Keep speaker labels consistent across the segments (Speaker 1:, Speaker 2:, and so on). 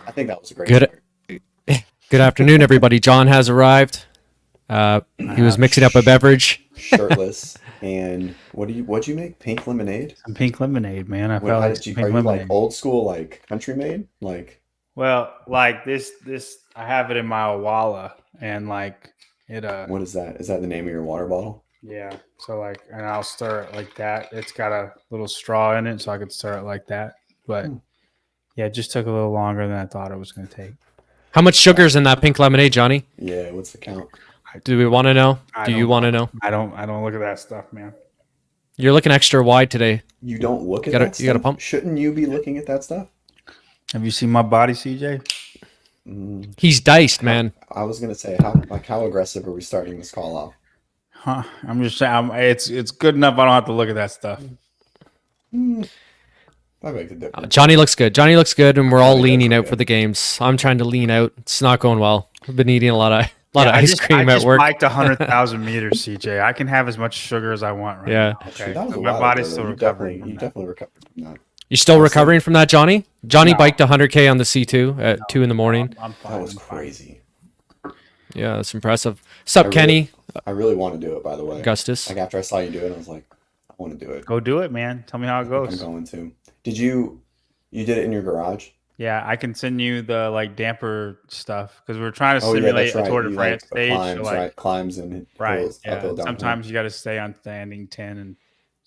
Speaker 1: I think that was a great
Speaker 2: Good,
Speaker 1: start.
Speaker 2: good afternoon, everybody. John has arrived. He was mixing up a beverage.
Speaker 1: Shirtless. And what'd you make? Pink lemonade?
Speaker 3: Some pink lemonade, man. I
Speaker 1: What,
Speaker 3: felt
Speaker 1: how
Speaker 3: like
Speaker 1: did you,
Speaker 3: pink
Speaker 1: are you like
Speaker 3: lemonade.
Speaker 1: old school, like country made? Like,
Speaker 3: Well, like this, I have it in my Awala, and like it,
Speaker 1: what is that? Is that the name of your water bottle?
Speaker 3: yeah. So like, and I'll stir it like that. It's got a little straw in it, so I could stir it like that. But yeah, it just took a little longer than I thought it was going to take.
Speaker 2: How much sugar's in that pink lemonade, Johnny?
Speaker 1: Yeah, what's the count?
Speaker 2: Do we want to know?
Speaker 3: I
Speaker 2: Do you
Speaker 3: don't
Speaker 2: want to know?
Speaker 3: I don't look at that stuff, man.
Speaker 2: You're looking extra wide today.
Speaker 1: You don't look at
Speaker 2: You gotta-
Speaker 1: that
Speaker 2: you gotta
Speaker 1: stuff?
Speaker 2: pump.
Speaker 1: Shouldn't you be looking at that stuff?
Speaker 3: Have you seen my body, CJ?
Speaker 2: He's diced, man.
Speaker 1: I was gonna say, how aggressive are we starting this call off?
Speaker 3: Huh? I'm just saying, it's good enough. I don't have to look at that stuff.
Speaker 1: I beg to differ.
Speaker 2: Johnny looks good. Johnny looks good, and we're all
Speaker 1: Johnny does
Speaker 2: leaning
Speaker 1: look
Speaker 2: out
Speaker 1: good.
Speaker 2: for the games. I'm trying to lean out. It's not going well. I've been eating a lot of
Speaker 3: I
Speaker 2: ice
Speaker 3: just,
Speaker 2: cream
Speaker 3: I
Speaker 2: at
Speaker 3: just
Speaker 2: work.
Speaker 3: biked 100,000 meters, CJ. I can have as much sugar as I want right
Speaker 2: Yeah.
Speaker 3: now. Okay,
Speaker 1: That was a
Speaker 3: my
Speaker 1: while
Speaker 3: body's
Speaker 1: ago,
Speaker 3: still
Speaker 1: though.
Speaker 3: recovering.
Speaker 1: You
Speaker 3: from that.
Speaker 1: definitely recovered from that.
Speaker 2: You still recovering from that, Johnny? Johnny
Speaker 3: No.
Speaker 2: biked 100K on the C2 at 2 in the morning.
Speaker 3: I'm fine.
Speaker 1: That was
Speaker 3: I'm fine.
Speaker 1: crazy.
Speaker 2: Yeah, that's impressive. Sup,
Speaker 1: I really-
Speaker 2: Kenny?
Speaker 1: I really want to do it, by the way.
Speaker 2: Augustus?
Speaker 1: Like after I saw you do it, I was like, I want to do it.
Speaker 3: Go do it, man. Tell me how it
Speaker 1: I'm
Speaker 3: goes.
Speaker 1: going to. Did you did it in your garage?
Speaker 3: Yeah, I can send you the like damper stuff because we're trying to
Speaker 1: Oh yeah,
Speaker 3: simulate
Speaker 1: that's right.
Speaker 3: a Tour de
Speaker 1: You,
Speaker 3: France stage.
Speaker 1: climbs,
Speaker 3: so, like,
Speaker 1: right? Climbs and
Speaker 3: right.
Speaker 1: hills,
Speaker 3: Yeah.
Speaker 1: uphill, downhill.
Speaker 3: Sometimes you got to stay on standing 10 and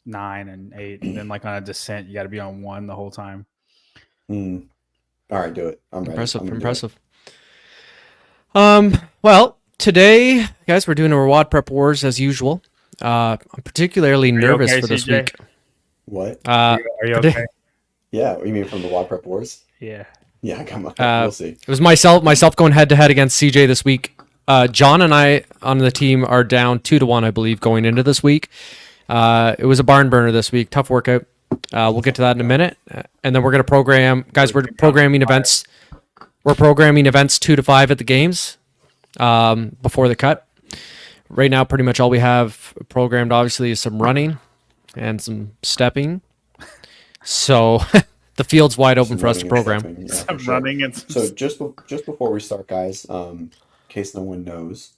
Speaker 3: 9 and 8, and then like on a descent, you got to be on 1 the whole time.
Speaker 1: All right, do it. I'm ready.
Speaker 2: Impressive,
Speaker 1: I'm gonna do
Speaker 2: impressive. Well, today, guys, we're doing our WODprep Wars as usual. I'm particularly nervous
Speaker 3: okay,
Speaker 2: for this
Speaker 3: CJ?
Speaker 2: week.
Speaker 1: it. What?
Speaker 3: Are you
Speaker 2: today-
Speaker 3: okay?
Speaker 1: Yeah, you mean from the WODprep Wars?
Speaker 3: Yeah.
Speaker 1: Yeah, come on. We'll see.
Speaker 2: It was myself going head to head against CJ this week. John and I on the team are down 2-1, I believe, going into this week. It was a barn burner this week. Tough workout. We'll get to that in a minute, and then we're gonna program, guys. We're programming events. We're programming events 2 to 5 at the games before the cut. Right now, pretty much all we have programmed, obviously, is some running and some stepping. So the field's wide open
Speaker 1: Some
Speaker 2: for us to
Speaker 1: running and
Speaker 2: program.
Speaker 1: stepping, yeah,
Speaker 3: I'm
Speaker 1: for sure.
Speaker 3: running and
Speaker 1: So just before we start, guys, in case no one knows,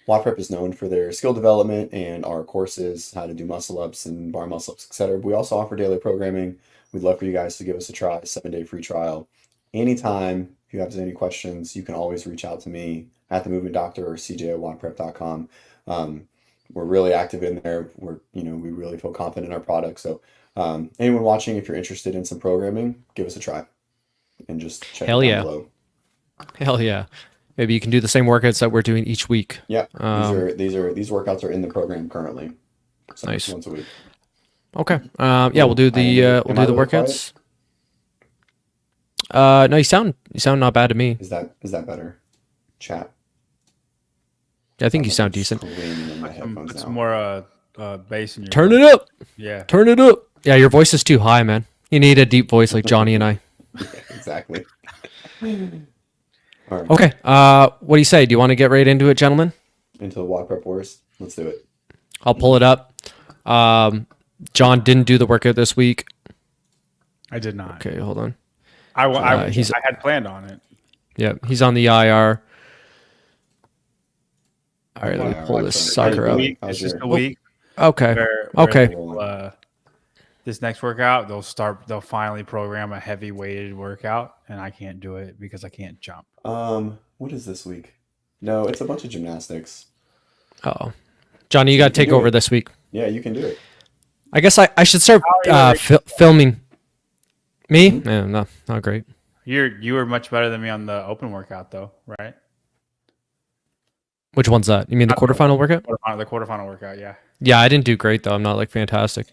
Speaker 1: WODprep is known for their skill development and our courses, how to do muscle ups and bar muscle ups, etc. But we also offer daily programming. We'd love for you guys to give us a try, 7-day free trial. Anytime, if you have any questions, you can always reach out to me at the Movement Doctor or cj@wodprep.com. We're really active in there. We really feel confident in our product. So anyone watching, if you're interested in some programming, give us a try and just check
Speaker 2: Hell
Speaker 1: it
Speaker 2: yeah.
Speaker 1: down below.
Speaker 2: Hell yeah. Maybe you can do the same workouts that we're doing each week.
Speaker 1: Yeah, these workouts are in the program currently. So
Speaker 2: Nice.
Speaker 1: once a week.
Speaker 2: Okay. Yeah, we'll do the
Speaker 1: Am I a little
Speaker 2: workouts. No, you sound not bad to me.
Speaker 1: Is that better? Chat.
Speaker 2: I think you
Speaker 1: I'm
Speaker 2: sound decent.
Speaker 1: screaming in my headphones
Speaker 3: put
Speaker 1: now.
Speaker 3: some more bass in your
Speaker 2: Turn
Speaker 3: voice.
Speaker 2: it up.
Speaker 3: Yeah.
Speaker 2: Turn it up. Yeah, your voice is too high, man. You need a deep voice like Johnny and I.
Speaker 1: Yeah, exactly. All right,
Speaker 2: Okay. What do you say? Do you want to get right into it, gentlemen?
Speaker 1: into the WODprep Wars. Let's do it.
Speaker 2: I'll pull it up. John didn't do the workout this week.
Speaker 3: I did not.
Speaker 2: Okay, hold on.
Speaker 3: I
Speaker 2: he's-
Speaker 3: had planned on it.
Speaker 2: Yeah, he's on the IR. All right, let me
Speaker 1: Yeah,
Speaker 2: pull
Speaker 1: I
Speaker 2: this
Speaker 1: tried.
Speaker 2: sucker
Speaker 1: How's
Speaker 2: up.
Speaker 1: it?
Speaker 3: It's just a
Speaker 1: Oh,
Speaker 3: week.
Speaker 2: Okay.
Speaker 3: Where
Speaker 2: Okay.
Speaker 3: This next workout, they'll finally program a heavy weighted workout, and I can't do it because I can't jump.
Speaker 1: What is this week? No, it's a bunch of gymnastics.
Speaker 2: Oh, Johnny, you got to take
Speaker 1: do
Speaker 2: over
Speaker 1: it.
Speaker 2: this week.
Speaker 1: Yeah, you can do it.
Speaker 2: I guess I should start filming. Me? Yeah, no, not great.
Speaker 3: You were much better than me on the open workout, though, right?
Speaker 2: Which one's that? You mean the quarterfinal workout?
Speaker 3: The quarterfinal workout, yeah.
Speaker 2: Yeah, I didn't do great though. I'm not like fantastic.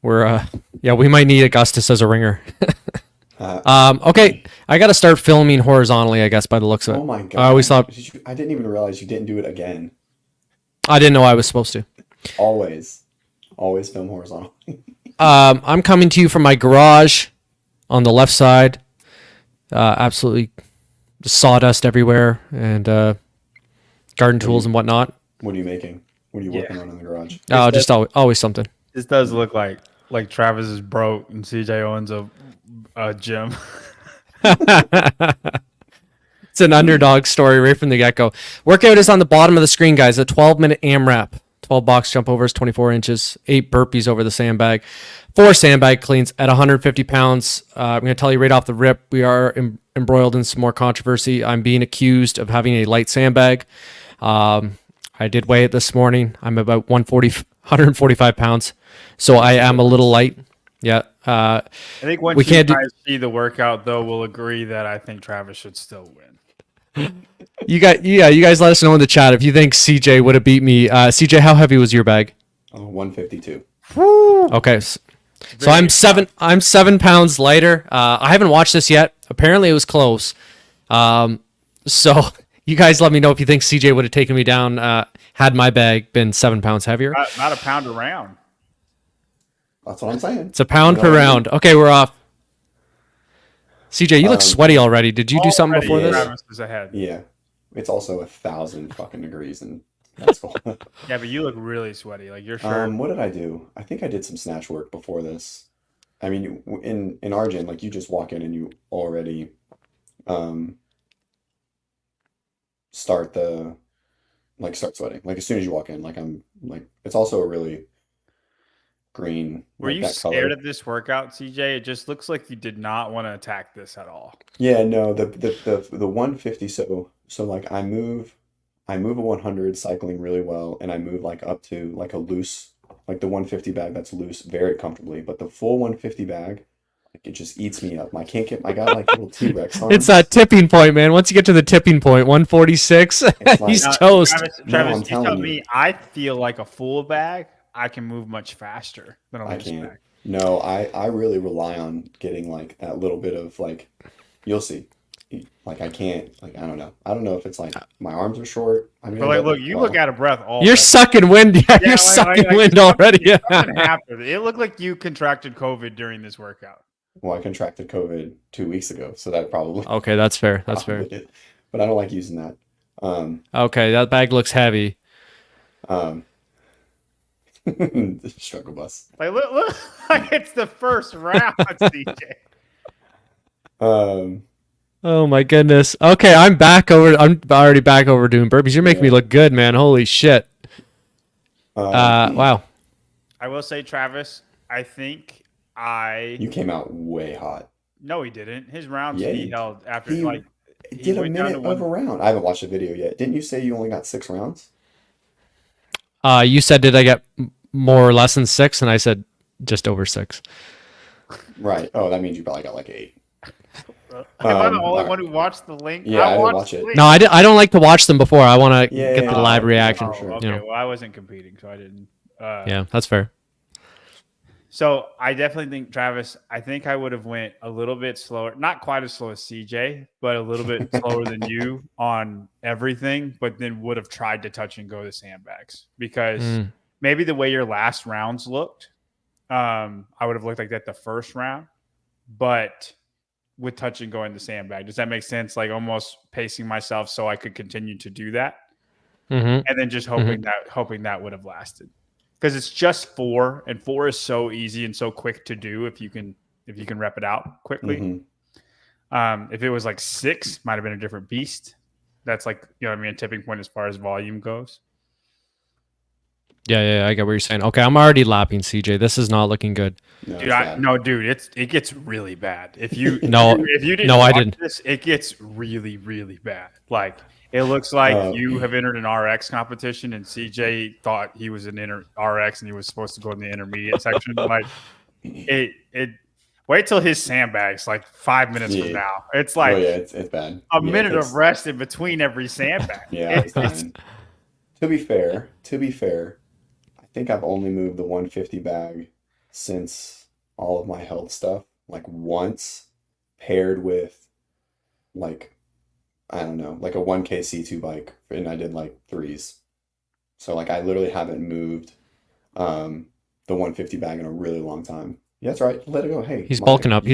Speaker 2: We might need Augustus as a ringer. Okay, I got to start filming horizontally, I guess, by the looks of it.
Speaker 1: Oh my god!
Speaker 2: I always thought
Speaker 1: I didn't even realize you didn't do it again.
Speaker 2: I didn't know I was supposed to.
Speaker 1: Always film horizontal.
Speaker 2: I'm coming to you from my garage on the left side. Absolutely sawdust everywhere and garden tools and whatnot.
Speaker 1: What are you making? What are you working on in the garage?
Speaker 2: Oh, just always something.
Speaker 3: This does look like Travis is broke and CJ owns a gym.
Speaker 2: It's an underdog story right from the get-go. Workout is on the bottom of the screen, guys. A 12-minute AMRAP. 12 box jump overs, 24 inches, 8 burpees over the sandbag, 4 sandbag cleans at 150 pounds. I'm going to tell you right off the rip, we are embroiled in some more controversy. I'm being accused of having a light sandbag. I did weigh it this morning. I'm about 145 pounds, so I am a little light. Yeah.
Speaker 3: I think once
Speaker 2: We
Speaker 3: you
Speaker 2: can't do-
Speaker 3: guys see the workout, though, we'll agree that I think Travis should still win.
Speaker 2: You guys let us know in the chat if you think CJ would have beat me. CJ, how heavy was your bag?
Speaker 1: 152.
Speaker 2: Okay. So I'm 7 pounds lighter. I haven't watched this yet. Apparently it was close. So you guys let me know if you think CJ would have taken me down had my bag been 7 pounds heavier.
Speaker 3: Not a pound around.
Speaker 1: That's what I'm saying.
Speaker 2: It's a pound per round. Okay, we're off. CJ, you look sweaty already. Did you do something before this?
Speaker 3: Travis is ahead.
Speaker 1: Yeah. It's also 1,000 fucking degrees and that's cool.
Speaker 3: Yeah, but you look really sweaty. Like your shirt.
Speaker 1: What did I do? I think I did some snatch work before this. I mean, in our gym, like you just walk in and you already start sweating. Like as soon as you walk in, like I'm like it's also a really green.
Speaker 3: Were
Speaker 1: like
Speaker 3: you
Speaker 1: that
Speaker 3: scared
Speaker 1: color.
Speaker 3: of this workout, CJ? It just looks like you did not want to attack this at all.
Speaker 1: Yeah, no, the 150. So like I move a 100 cycling really well, and I move like up to like a loose, like the 150 bag that's loose very comfortably. But the full 150 bag, like it just eats me up. I can't get. I got like little T-Rex arms.
Speaker 2: It's that tipping point, man. Once you get to the tipping point, 146, he's
Speaker 1: like-
Speaker 2: toast.
Speaker 3: Travis,
Speaker 1: I'm
Speaker 3: you
Speaker 1: telling
Speaker 3: tell
Speaker 1: you.
Speaker 3: me. I feel like a full bag. I can move much faster than a
Speaker 1: I
Speaker 3: loose
Speaker 1: can't.
Speaker 3: bag.
Speaker 1: No, I really rely on getting like that little bit of like, you'll see. Like I can't. Like I don't know. I don't know if it's like my arms are short. I mean,
Speaker 3: But like, look, you look out of breath all.
Speaker 2: You're
Speaker 3: day.
Speaker 2: sucking wind. Yeah, you're
Speaker 3: like-
Speaker 2: sucking
Speaker 3: like
Speaker 2: wind
Speaker 3: something-
Speaker 2: already. Yeah.
Speaker 3: something happened. It looked like you contracted COVID during this workout.
Speaker 1: Well, I contracted COVID 2 weeks ago, so that probably.
Speaker 2: Okay, that's fair. That's fair.
Speaker 1: probably did. But I don't like using that.
Speaker 2: Okay, that bag looks heavy.
Speaker 1: Struggle bus.
Speaker 3: Like, look, like it's the first round, CJ.
Speaker 2: Oh my goodness. Okay, I'm already back over doing burpees. You're making me look good, man. Holy shit. Wow.
Speaker 3: I will say, Travis, I think
Speaker 1: You came out way hot.
Speaker 3: No, he didn't. His rounds
Speaker 1: Yeah,
Speaker 3: he held after
Speaker 1: he
Speaker 3: like
Speaker 1: Did a
Speaker 3: went down
Speaker 1: minute
Speaker 3: to
Speaker 1: of a round. I haven't watched the video yet. Didn't you say you only got 6 rounds?
Speaker 2: You said, did I get more or less than 6? And I said, just over 6.
Speaker 1: Right. Oh, that means you probably got like 8.
Speaker 3: Am I the only
Speaker 1: alright.
Speaker 3: one who watched the link?
Speaker 1: Yeah, I didn't
Speaker 3: watched
Speaker 1: watch
Speaker 3: the
Speaker 1: it.
Speaker 3: link.
Speaker 2: No, I don't like to watch them before. I want to
Speaker 1: Yeah,
Speaker 2: get
Speaker 1: yeah,
Speaker 2: the
Speaker 1: yeah.
Speaker 2: live
Speaker 1: Oh,
Speaker 2: reaction.
Speaker 1: for sure.
Speaker 3: Okay,
Speaker 2: You know.
Speaker 3: well, I wasn't competing, so I didn't.
Speaker 2: Yeah, that's fair.
Speaker 3: So I definitely think, Travis, I think I would have went a little bit slower, not quite as slow as CJ, but a little bit slower than you on everything, but then would have tried to touch and go to sandbags because maybe the way your last rounds looked, I would have looked like that the first round, but with touch and going to sandbag. Does that make sense? Like almost pacing myself so I could continue to do that.
Speaker 2: Mm-hmm.
Speaker 3: And then just hoping that would have lasted. Because it's just 4, and 4 is so easy and so quick to do if you can rep it out quickly.
Speaker 1: Mhm.
Speaker 3: If it was like 6, might have been a different beast. That's like, you know what I mean, a tipping point as far as volume goes.
Speaker 2: Yeah, I get what you're saying. Okay, I'm already lapping CJ. This is not looking good.
Speaker 1: No, it's
Speaker 3: Dude,
Speaker 1: bad.
Speaker 3: it gets really bad. If you
Speaker 2: No,
Speaker 3: if you didn't
Speaker 2: no, I
Speaker 3: watch
Speaker 2: didn't.
Speaker 3: this, it gets really, really bad. Like it looks like you have entered an RX competition and CJ thought he was an RX and he was supposed to go in the intermediate section. Like it wait till his sandbags like 5 minutes from
Speaker 1: Yeah.
Speaker 3: now. It's like
Speaker 1: Oh yeah, it's bad.
Speaker 3: a
Speaker 1: Yeah,
Speaker 3: minute
Speaker 1: it's-
Speaker 3: of rest in between every sandbag.
Speaker 1: Yeah, it's fine. To be fair, I think I've only moved the 150 bag since all of my health stuff, like once paired with like, I don't know, like a 1K C2 bike, and I did like 3s. So like I literally haven't moved the 150 bag in a really long time. Yeah, that's right. Let it go. Hey,
Speaker 2: He's
Speaker 1: Mike.
Speaker 2: bulking up.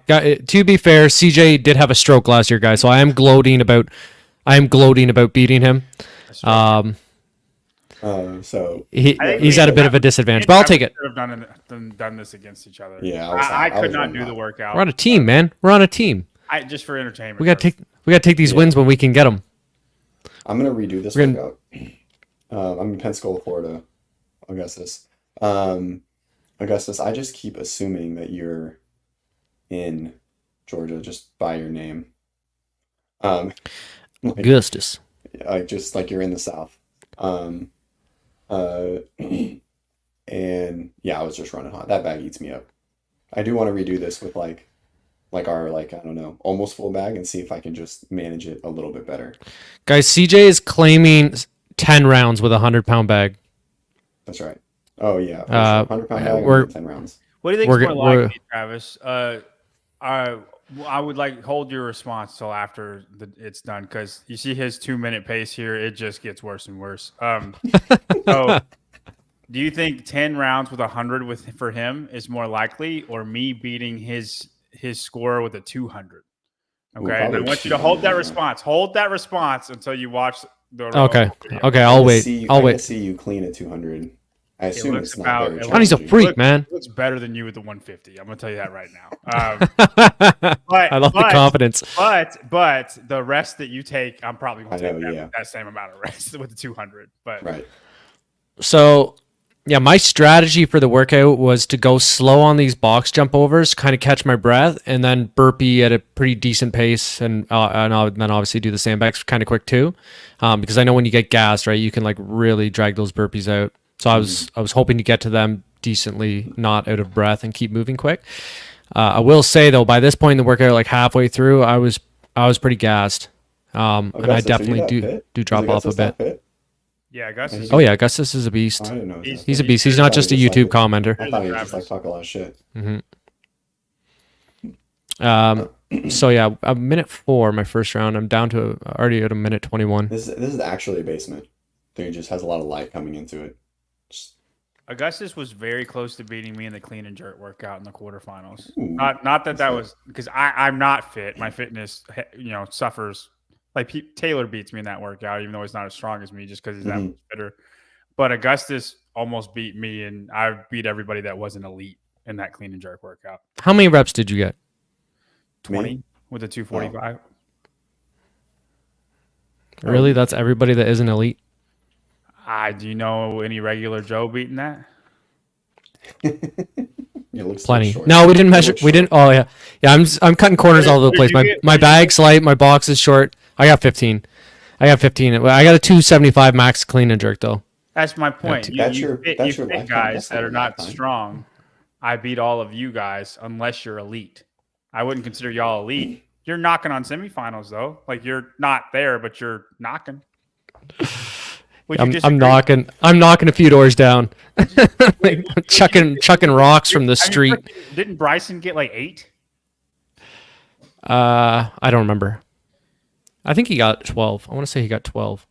Speaker 2: To be fair, CJ did have a stroke last year, guys. So I am gloating about beating him.
Speaker 1: So
Speaker 2: He's at a bit of a disadvantage, but I'll take it.
Speaker 3: Could have done this against each other.
Speaker 1: yeah,
Speaker 3: I
Speaker 1: I
Speaker 3: could
Speaker 1: was
Speaker 3: not
Speaker 1: running
Speaker 3: do the
Speaker 1: hot.
Speaker 3: workout.
Speaker 2: We're on a team, man. We're on a team.
Speaker 3: I just for entertainment.
Speaker 2: We gotta take these wins when we can get them.
Speaker 1: I'm gonna redo this workout. I'm in Pensacola, Florida, Augustus. Augustus, I just keep assuming that you're in Georgia just by your name. Um, like,
Speaker 2: Augustus.
Speaker 1: just like you're in the South. Um, uh, and yeah, I was just running hot. That bag eats me up. I do want to redo this with our I don't know, almost full bag and see if I can just manage it a little bit better.
Speaker 2: Guys, CJ is claiming 10 rounds with a 100-pound bag.
Speaker 1: That's right. Oh yeah, for sure. 100-pound bag and 10 rounds.
Speaker 3: What do you think is more likely, Travis? I would hold your response till after it's done because you see his 2-minute pace here. It just gets worse and worse. So do you think 10 rounds with 100 for him is more likely, or me beating his score with a 200? Okay, and I want you to hold that response. Hold that response until you watch the
Speaker 2: Okay.
Speaker 3: video.
Speaker 2: Okay, I'll wait. I'll wait.
Speaker 1: I see you clean at 200. I assume it's not very
Speaker 2: Johnny's a freak, man.
Speaker 3: It looks better than you with the 150. I'm going to tell you that right now.
Speaker 2: I love the confidence.
Speaker 3: But the rest that you take, I'm probably going to take that same amount of rest with the 200. But
Speaker 1: right.
Speaker 2: So, yeah, my strategy for the workout was to go slow on these box jump overs, kind of catch my breath, and then burpee at a pretty decent pace, and then obviously do the sandbags kind of quick too, because I know when you get gassed, right, you can really drag those burpees out. So I was hoping to get to them decently, not out of breath, and keep moving quick. I will say though, by this point in the workout, halfway through, I was pretty gassed, and I definitely do drop off a bit.
Speaker 1: Fit?
Speaker 3: Yeah, Augustus.
Speaker 2: Oh yeah, Augustus is a beast.
Speaker 1: I didn't know
Speaker 2: he's a beast. He's not just a YouTube commenter.
Speaker 1: I thought he was just talk a lot of shit.
Speaker 2: So yeah, a minute 4, my first round. I'm down to already at a minute 21.
Speaker 1: This is actually a basement. It just has a lot of light coming into it.
Speaker 3: Augustus was very close to beating me in the clean and jerk workout in the quarterfinals.
Speaker 1: Ooh,
Speaker 3: not that was because I'm not fit. My fitness, suffers. Taylor beats me in that workout, even though he's not as strong as me, just because he's that much fitter. But Augustus almost beat me, and I beat everybody that wasn't elite in that clean and jerk workout.
Speaker 2: How many reps did you get?
Speaker 3: 20 with a 245.
Speaker 2: Really? That's everybody that isn't elite?
Speaker 3: Do you know any regular Joe beating that?
Speaker 1: It looks
Speaker 2: plenty.
Speaker 1: Short.
Speaker 2: No, we didn't measure. We didn't. Oh yeah, yeah. I'm cutting corners all over the place. My bag's light. My box is short. I got 15. I got a 275 max clean and jerk though.
Speaker 3: That's my point.
Speaker 1: That's
Speaker 3: you
Speaker 1: your
Speaker 3: fit guys that are not strong. I beat all of you guys unless you're elite. I wouldn't consider y'all elite. You're knocking on semifinals though. You're not there, but you're knocking.
Speaker 2: I'm knocking a few doors down. chucking rocks from the street.
Speaker 3: Didn't Bryson get 8?
Speaker 2: I don't remember. I think he got 12. I want to say he got 12.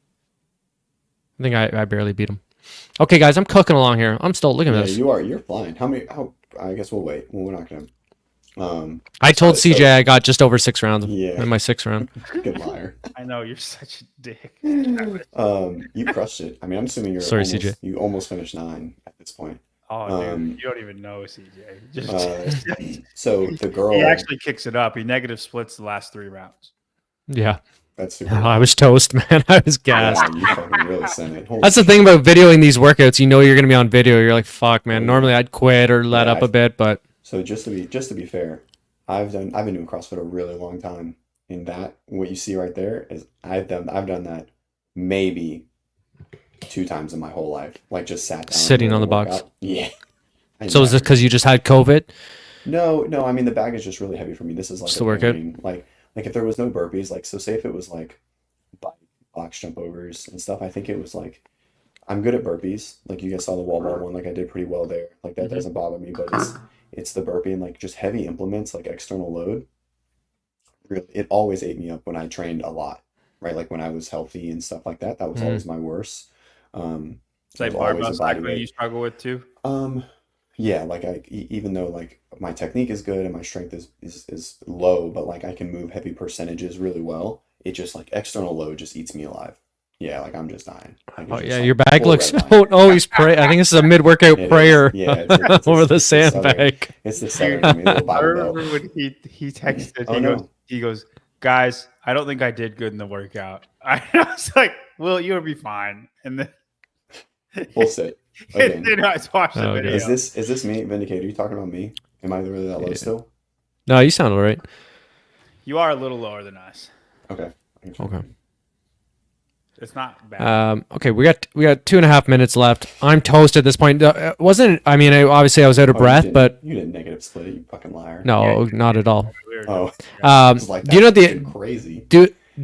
Speaker 2: I think I barely beat him. Okay, guys, I'm cooking along here. I'm still looking at this.
Speaker 1: You're flying. I guess we'll wait. We're not gonna.
Speaker 2: I told CJ I got just over 6 rounds in my 6th round.
Speaker 1: Good liar.
Speaker 3: I know you're such a dick.
Speaker 1: You crushed it. I'm assuming
Speaker 2: CJ.
Speaker 1: You almost finished 9 at this point.
Speaker 3: Oh, dude, you don't even know CJ.
Speaker 1: So the girl.
Speaker 3: He actually kicks it up. He negative splits the last 3 rounds.
Speaker 2: Yeah.
Speaker 1: That's super.
Speaker 2: I was toast, man. I was gassed.
Speaker 1: Yeah, you fucking really sent it.
Speaker 2: That's the thing about videoing these workouts. You know you're gonna be on video. You're like, fuck, man. Normally I'd quit or let up a bit, but.
Speaker 1: So just to be fair, I've been doing CrossFit a really long time. In that, what you see right there is I've done that maybe 2 times in my whole life. Just sat down,
Speaker 2: sitting on the box.
Speaker 1: Yeah.
Speaker 2: So is this because you just had COVID?
Speaker 1: No. I mean the bag is just really heavy for me. This is
Speaker 2: the workout.
Speaker 1: If there was no burpees, so say if it was box jump overs and stuff, I think it was I'm good at burpees. You guys saw the wall ball one, I did pretty well there. That doesn't bother me, but it's the burpee and just heavy implements, external load. Really, it always ate me up when I trained a lot, right? When I was healthy and stuff like that, that was always my worst.
Speaker 3: Barbell cycling you struggle with too?
Speaker 1: Yeah, even though my technique is good and my strength is low, but I can move heavy percentages really well. It just external load just eats me alive. Yeah, like I'm just dying. Like,
Speaker 2: Oh
Speaker 1: it's just
Speaker 2: yeah,
Speaker 1: like
Speaker 2: your bag
Speaker 1: full
Speaker 2: looks
Speaker 1: red line.
Speaker 2: always pray. I think this is a mid-workout
Speaker 1: It is.
Speaker 2: prayer
Speaker 1: Yeah, it's
Speaker 2: over the
Speaker 1: it's the southern.
Speaker 2: sandbag.
Speaker 1: It's the
Speaker 3: Dude,
Speaker 1: southern in me, the little
Speaker 3: I
Speaker 1: Bible Belt.
Speaker 3: remember when he texted.
Speaker 1: Oh no,
Speaker 3: He goes, guys, I don't think I did good in the workout. I was like, Will, you'll be fine. And then
Speaker 1: full sit
Speaker 3: and
Speaker 1: again.
Speaker 3: then I just watched the
Speaker 2: Oh,
Speaker 3: video.
Speaker 2: God.
Speaker 1: Is this me, Vindicator? Are you talking about me? Am I really that low
Speaker 2: Yeah.
Speaker 1: still?
Speaker 2: No, you sound all right.
Speaker 3: You are a little lower than us.
Speaker 1: Okay.
Speaker 2: Okay.
Speaker 3: It's not bad.
Speaker 2: Okay, we got 2.5 minutes left. I'm toast at this point. Wasn't I mean, obviously I was out of
Speaker 1: Oh,
Speaker 2: breath, but
Speaker 1: you didn't negative split it, you fucking liar.
Speaker 2: no,
Speaker 3: Yeah.
Speaker 2: not at all.
Speaker 3: We were
Speaker 1: Oh,
Speaker 2: Um,
Speaker 1: like
Speaker 2: do you know
Speaker 1: fucking crazy?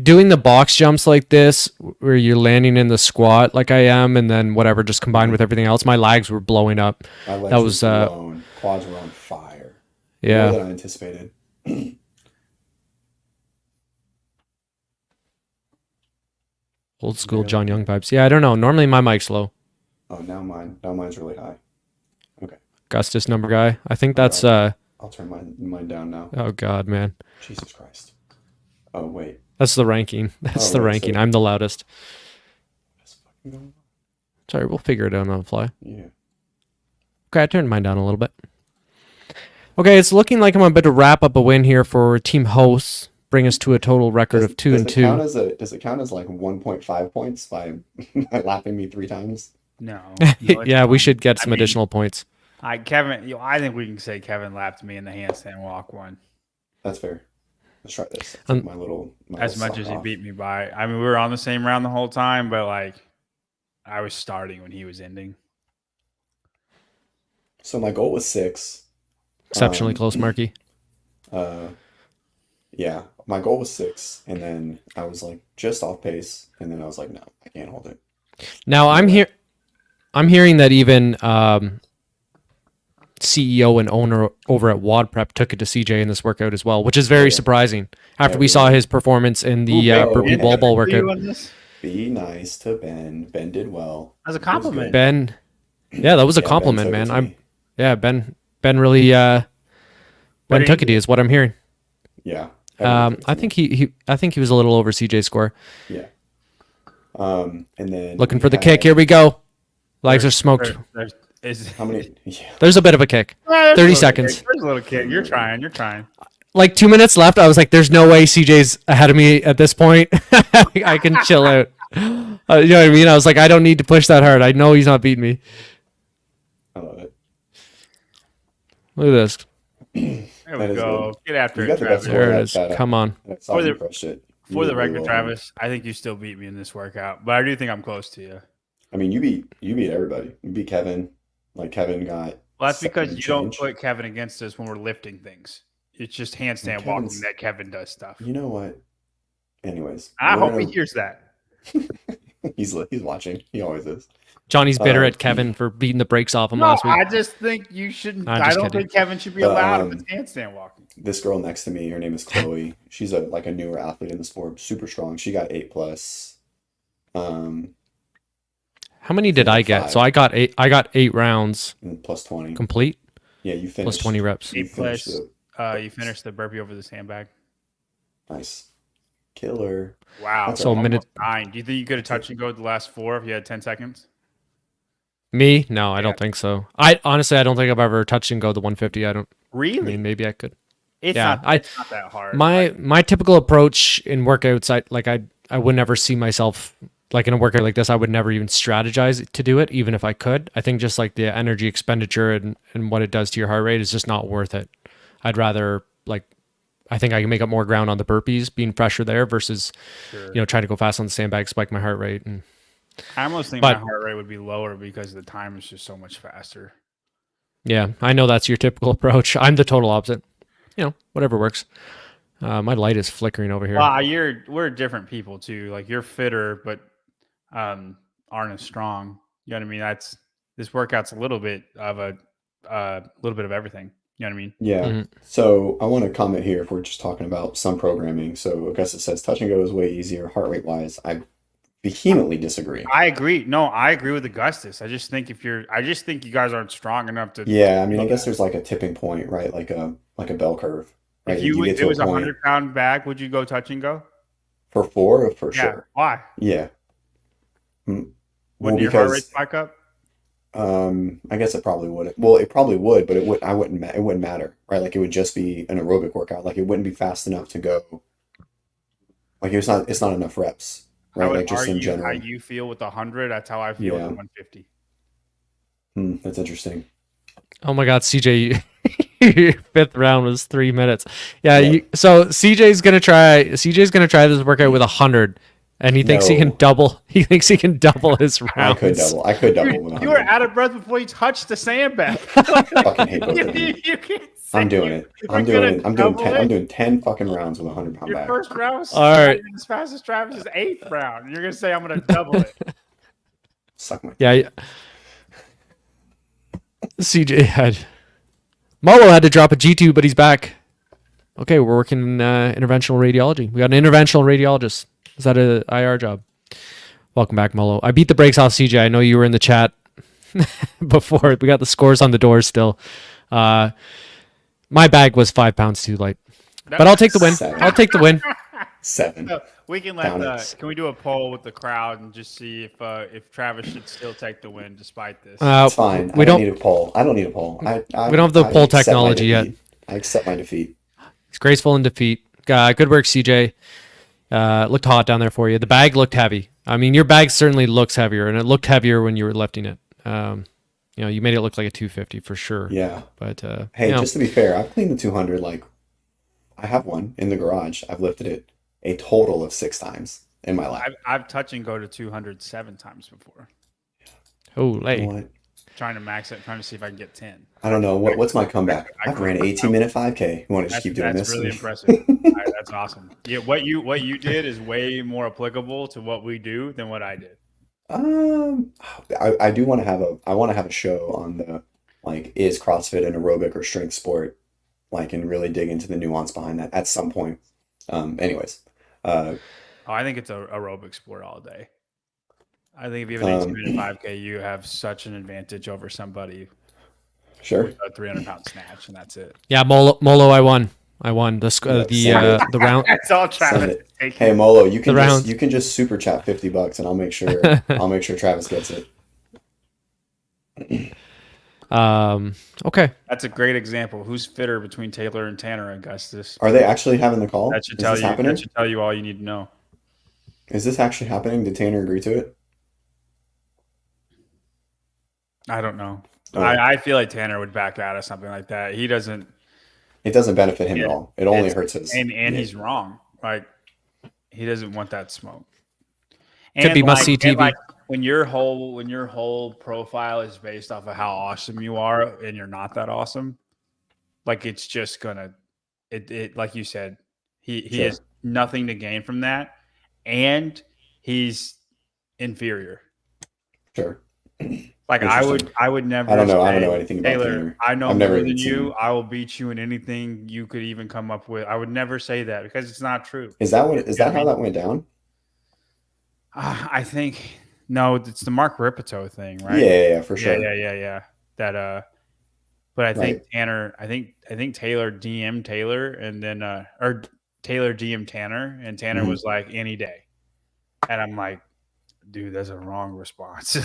Speaker 2: doing the box jumps like this, where you're landing in the squat like I am, and then whatever, just combined with everything else, my legs were blowing up.
Speaker 1: My legs
Speaker 2: that was
Speaker 1: were blown. Quads were on fire.
Speaker 2: Yeah.
Speaker 1: More than I anticipated.
Speaker 2: Old school
Speaker 1: Really?
Speaker 2: John Young vibes. Yeah, I don't know. Normally my mic's low.
Speaker 1: Oh, now mine's really high. Okay.
Speaker 2: Gustus number guy. I think
Speaker 1: All
Speaker 2: that's
Speaker 1: I'll turn mine down now.
Speaker 2: oh god, man.
Speaker 1: Jesus Christ. Oh wait.
Speaker 2: That's the ranking. That's
Speaker 1: Oh,
Speaker 2: the
Speaker 1: right,
Speaker 2: ranking.
Speaker 1: so-
Speaker 2: I'm the loudest.
Speaker 1: What's fucking going on?
Speaker 2: Sorry, we'll figure it out on the fly.
Speaker 1: Yeah.
Speaker 2: Okay, I turned mine down a little bit. Okay, it's looking like I'm about to wrap up a win here for team hosts, bring us to a total record of 2 and 2.
Speaker 1: Does it count as like 1.5 points by lapping me 3 times?
Speaker 3: No. it's
Speaker 2: Yeah, we
Speaker 3: fine.
Speaker 2: should get some
Speaker 3: I mean,
Speaker 2: additional points.
Speaker 3: Kevin, I think we can say Kevin lapped me in the handstand walk one.
Speaker 1: That's fair. Let's try this. It's
Speaker 2: Um,
Speaker 1: like my
Speaker 3: As
Speaker 1: little
Speaker 3: much as
Speaker 1: sock
Speaker 3: he
Speaker 1: off.
Speaker 3: beat me by. I mean, we were on the same round the whole time, but like I was starting when he was ending.
Speaker 1: So my goal was 6.
Speaker 2: Exceptionally close, Marky.
Speaker 1: Yeah, my goal was 6, and then I was like just off pace, and then I was like, no, I can't hold it.
Speaker 2: Now I'm hearing that even CEO and owner over at WODprep took it to CJ in this workout as well, which is very
Speaker 1: yeah.
Speaker 2: surprising after
Speaker 1: Yeah,
Speaker 2: we saw
Speaker 1: really.
Speaker 2: his performance in the
Speaker 1: Ooh,
Speaker 2: burpee
Speaker 1: yeah.
Speaker 2: wall ball
Speaker 3: Are you
Speaker 2: workout.
Speaker 3: on this?
Speaker 1: Be nice to Ben. Ben did well.
Speaker 3: As a
Speaker 1: It was
Speaker 3: compliment.
Speaker 1: good.
Speaker 2: Ben, yeah, that was a
Speaker 1: Yeah, Ben
Speaker 2: compliment,
Speaker 1: took it
Speaker 2: man.
Speaker 1: to
Speaker 2: I'm
Speaker 1: me.
Speaker 2: yeah, Ben really
Speaker 3: What
Speaker 2: Ben
Speaker 3: did
Speaker 2: took
Speaker 3: he
Speaker 2: it is what I'm hearing.
Speaker 1: Yeah. Everyone took it
Speaker 2: I
Speaker 1: to
Speaker 2: think
Speaker 1: me.
Speaker 2: I think he was a little over CJ's score.
Speaker 1: Yeah. And then
Speaker 2: Looking
Speaker 1: we
Speaker 2: for the
Speaker 1: had-
Speaker 2: kick. Here we go. Legs are smoked.
Speaker 1: How many? Yeah.
Speaker 2: There's a bit of a kick. 30 seconds.
Speaker 3: There's a little kid. You're trying. You're trying.
Speaker 2: Like 2 minutes left. I was like, "There's no way CJ's ahead of me at this point. I can chill out." You know what I mean? I was like, "I don't need to push that hard. I know he's not beating me."
Speaker 1: I love it.
Speaker 2: Look at this.
Speaker 3: There
Speaker 1: That
Speaker 3: we
Speaker 1: is
Speaker 3: go. Get after
Speaker 1: You
Speaker 3: it,
Speaker 1: got the best
Speaker 3: Travis.
Speaker 1: one.
Speaker 2: There it
Speaker 1: that-
Speaker 2: is.
Speaker 1: that-
Speaker 2: Come on.
Speaker 1: I saw
Speaker 3: For
Speaker 1: you
Speaker 3: the-
Speaker 1: crushed it. You
Speaker 3: For the
Speaker 1: did really
Speaker 3: record,
Speaker 1: well.
Speaker 3: Travis, I think you still beat me in this workout, but I do think I'm close to you.
Speaker 1: I mean, you beat everybody. You beat Kevin. Like Kevin got.
Speaker 3: Well, that's
Speaker 1: second
Speaker 3: because
Speaker 1: and
Speaker 3: you don't
Speaker 1: change.
Speaker 3: put Kevin against us when we're lifting things. It's just handstand
Speaker 1: Kevin's-
Speaker 3: walking that Kevin does stuff.
Speaker 1: You know what? Anyways,
Speaker 3: I
Speaker 1: we're
Speaker 3: hope he
Speaker 1: gonna-
Speaker 3: hears that.
Speaker 1: he's watching. He always is.
Speaker 2: Johnny's bitter
Speaker 1: Uh,
Speaker 2: at Kevin for beating the brakes off him
Speaker 3: No,
Speaker 2: last week.
Speaker 3: I just think you shouldn't.
Speaker 2: I'm
Speaker 3: I
Speaker 2: just
Speaker 3: don't
Speaker 2: kidding.
Speaker 3: think Kevin should be
Speaker 1: But,
Speaker 3: allowed if it's handstand walking.
Speaker 1: This girl next to me, her name is Chloe. She's a newer athlete in the sport, super strong. She got 8+.
Speaker 2: How many did I get?
Speaker 1: 5.
Speaker 2: So I got 8. I got 8 rounds
Speaker 1: and plus 20.
Speaker 2: complete
Speaker 1: Yeah, you
Speaker 2: plus
Speaker 1: finished.
Speaker 2: 20 reps.
Speaker 1: You
Speaker 3: 8
Speaker 1: finished
Speaker 3: plus.
Speaker 1: the
Speaker 3: You finished the burpee over the sandbag.
Speaker 1: nice killer.
Speaker 3: Wow.
Speaker 1: That's
Speaker 2: So
Speaker 3: almost
Speaker 2: minute-
Speaker 3: 9. Do you think you could have touch and go the last 4 if you had 10 seconds?
Speaker 2: Me? No, I
Speaker 3: Yeah.
Speaker 2: don't think so. I honestly, I don't think I've ever touched and go the 150. I
Speaker 3: Really?
Speaker 2: mean, maybe I could.
Speaker 3: it's
Speaker 2: yeah,
Speaker 3: it's not that hard.
Speaker 2: My typical approach in workouts, I would never see myself like in a workout like this. I would never even strategize to do it, even if I could. I think just like the energy expenditure and what it does to your heart rate is just not worth it. I'd rather I think I can make up more ground on the burpees, being fresher there versus
Speaker 3: Sure.
Speaker 2: trying to go fast on the sandbag, spike my heart rate. And
Speaker 3: I almost think
Speaker 2: but-
Speaker 3: my heart rate would be lower because the time is just so much faster.
Speaker 2: yeah, I know that's your typical approach. I'm the total opposite. Whatever works. My light is flickering over here.
Speaker 3: Well, we're different people too. Like you're fitter, but aren't as strong. You know what I mean? This workout's a little bit of everything. You know what I mean?
Speaker 1: Yeah.
Speaker 2: Mhm.
Speaker 1: So I want to comment here if we're just talking about some programming. So Augusta says touch and go is way easier heart rate wise. I vehemently disagree.
Speaker 3: I agree. No, I agree with Augustus. I just think you guys aren't strong enough to.
Speaker 1: Yeah, I mean, I guess there's like a tipping point, right? Like a bell curve, right?
Speaker 3: If
Speaker 1: get
Speaker 3: if
Speaker 1: to
Speaker 3: it
Speaker 1: a
Speaker 3: was a
Speaker 1: point
Speaker 3: 100-pound bag, would you go touch and go?
Speaker 1: for 4 for
Speaker 3: Yeah.
Speaker 1: sure.
Speaker 3: Why?
Speaker 1: Yeah. Mm, Well,
Speaker 3: Wouldn't your heart rate
Speaker 1: because
Speaker 3: spike up?
Speaker 1: I guess it probably would. Well, it probably would, but it would. I wouldn't. It wouldn't matter, right? Like it would just be an aerobic workout. Like it wouldn't be fast enough to go. Like it's not. It's not enough reps,
Speaker 3: I
Speaker 1: right?
Speaker 3: would
Speaker 1: Like just in
Speaker 3: argue how
Speaker 1: general.
Speaker 3: you feel with 100. That's how I feel with
Speaker 1: Yeah.
Speaker 3: 150.
Speaker 1: That's interesting.
Speaker 2: Oh my God, CJ, your fifth round was 3 minutes. Yeah,
Speaker 1: Yep.
Speaker 2: so CJ's gonna try. CJ's gonna try this workout with 100, and he thinks he can
Speaker 1: No,
Speaker 2: double. He thinks he can double his
Speaker 1: I could
Speaker 2: rounds.
Speaker 1: double. I could double
Speaker 3: Dude,
Speaker 1: with
Speaker 3: you were
Speaker 1: 100.
Speaker 3: out of breath before you touched the sandbag.
Speaker 1: Fucking hate both of you.
Speaker 3: You can't
Speaker 1: I'm
Speaker 3: say
Speaker 1: doing
Speaker 3: you
Speaker 1: it.
Speaker 3: were
Speaker 1: I'm doing
Speaker 3: gonna
Speaker 1: it. I'm doing
Speaker 3: double
Speaker 1: 10.
Speaker 3: it.
Speaker 1: I'm doing 10 fucking rounds with a 100 pound
Speaker 3: Your
Speaker 1: bag.
Speaker 3: first round was
Speaker 2: All
Speaker 3: not
Speaker 2: right.
Speaker 3: even as fast as Travis's eighth round. You're gonna say I'm gonna double it.
Speaker 1: Suck my.
Speaker 2: Yeah, CJ had Marlo had to drop a G2, but he's back. Okay, we're working in interventional radiology. We got an interventional radiologist. Is that a IR job? Welcome back, Molo. I beat the brakes off CJ. I know you were in the chat before. We got the scores on the doors still. My bag was 5 pounds too light, but I'll take the win.
Speaker 1: Seven.
Speaker 2: I'll take the win.
Speaker 1: 7.
Speaker 3: So we can
Speaker 1: Down
Speaker 3: let
Speaker 1: it.
Speaker 3: can we do a poll with the crowd and just see if Travis should still take the win despite this?
Speaker 1: It's fine.
Speaker 2: We
Speaker 1: I don't
Speaker 2: don't.
Speaker 1: need a poll. I don't need a poll.
Speaker 2: We don't have the
Speaker 1: I
Speaker 2: poll
Speaker 1: accept my
Speaker 2: technology yet.
Speaker 1: defeat. I accept my defeat.
Speaker 2: He's graceful in defeat. Good work, CJ. Looked hot down there for you. The bag looked heavy. I mean, your bag certainly looks heavier, and it looked heavier when you were lifting it. You made it look like a 250 for sure.
Speaker 1: Yeah.
Speaker 2: But
Speaker 1: Hey, just to be fair, I've cleaned the 200 like I have one in the garage. I've lifted it a total of 6 times in my life.
Speaker 3: I've touch and go to 207 times before.
Speaker 2: oh,
Speaker 1: You know
Speaker 2: lay.
Speaker 1: what?
Speaker 3: Trying to max it, trying to see if I can get 10.
Speaker 1: I don't know. What's my comeback?
Speaker 3: I
Speaker 1: I've ran an 18-minute 5K. You want to just keep doing
Speaker 3: That's
Speaker 1: this?
Speaker 3: really impressive. All right, that's awesome. Yeah, what you did is way more applicable to what we do than what I did.
Speaker 1: Um, I do want to have a show on the like is CrossFit an aerobic or strength sport, like and really dig into the nuance behind that at some point. Anyways,
Speaker 3: Oh, I think it's a aerobic sport all day. I think if you have an 18-minute 5K, you have such an advantage over somebody
Speaker 1: sure.
Speaker 3: with a 300-pound snatch, and that's it.
Speaker 2: Yeah, Molo, I won. I won the
Speaker 1: Send it.
Speaker 2: the round.
Speaker 3: That's all
Speaker 1: Send
Speaker 3: Travis
Speaker 1: it.
Speaker 3: is taking.
Speaker 1: Hey Molo, you can
Speaker 2: The
Speaker 1: just
Speaker 2: rounds.
Speaker 1: you can just super chat $50 and I'll make sure Travis gets it.
Speaker 2: Okay.
Speaker 3: That's a great example. Who's fitter between Taylor and Tanner, Augustus?
Speaker 1: Are they actually having the call?
Speaker 3: That should
Speaker 1: Is
Speaker 3: tell
Speaker 1: this
Speaker 3: you.
Speaker 1: happening?
Speaker 3: That should tell you all you need to know.
Speaker 1: Is this actually happening? Did Tanner agree to it?
Speaker 3: I don't know.
Speaker 1: Oh.
Speaker 3: I feel like Tanner would back out of something like that. He doesn't,
Speaker 1: It doesn't benefit him at
Speaker 3: Yeah.
Speaker 1: all. It only
Speaker 3: It's-
Speaker 1: hurts his.
Speaker 3: and
Speaker 1: yeah.
Speaker 3: he's wrong. Like he doesn't want that smoke.
Speaker 2: Could be must-see
Speaker 3: and
Speaker 2: TV.
Speaker 3: like, when your whole profile is based off of how awesome you are, and you're not that awesome, like it's just gonna, it like you said, he
Speaker 1: Sure.
Speaker 3: has nothing to gain from that, and he's inferior.
Speaker 1: Sure.
Speaker 3: Like
Speaker 1: Interesting.
Speaker 3: I would never.
Speaker 1: I don't know
Speaker 3: say,
Speaker 1: anything about
Speaker 3: Taylor,
Speaker 1: Tanner.
Speaker 3: I know
Speaker 1: I've never
Speaker 3: more
Speaker 1: even
Speaker 3: than
Speaker 1: seen
Speaker 3: you.
Speaker 1: him.
Speaker 3: I will beat you in anything you could even come up with. I would never say that because it's not true.
Speaker 1: Is that how that went down?
Speaker 3: I think no, it's the Mark Ripito thing, right?
Speaker 1: Yeah, for sure.
Speaker 3: Yeah. That but I think
Speaker 1: Right.
Speaker 3: Tanner, I think Taylor DM Taylor and then or Taylor DM Tanner, and Tanner
Speaker 1: Mhm.
Speaker 3: was like any day. And I'm like, dude, that's a wrong response.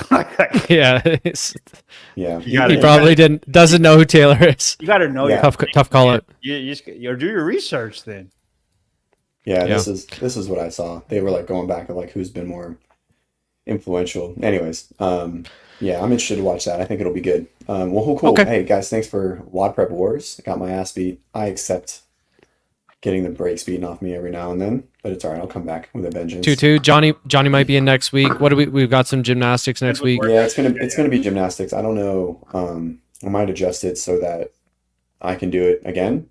Speaker 2: Yeah.
Speaker 1: Yeah.
Speaker 3: You gotta-
Speaker 2: He probably doesn't know who Taylor is.
Speaker 3: You got to know
Speaker 1: Yeah.
Speaker 3: your
Speaker 2: Tough call it.
Speaker 3: you just or do your research then.
Speaker 1: Yeah,
Speaker 2: Yeah.
Speaker 1: this is what I saw. They were like going back to like who's been more influential. Anyways, yeah, I'm interested to watch that. I think it'll be good. Well, cool.
Speaker 2: Okay.
Speaker 1: Hey guys, thanks for WODprep Wars. Got my ass beat. I accept getting the brakes beaten off me every now and then, but it's all right. I'll come back with a vengeance.
Speaker 2: 2-2. Johnny might be in next week. What do we've got some gymnastics next week.
Speaker 1: Yeah, it's gonna be gymnastics. I don't know. I might adjust it so that I can do it again.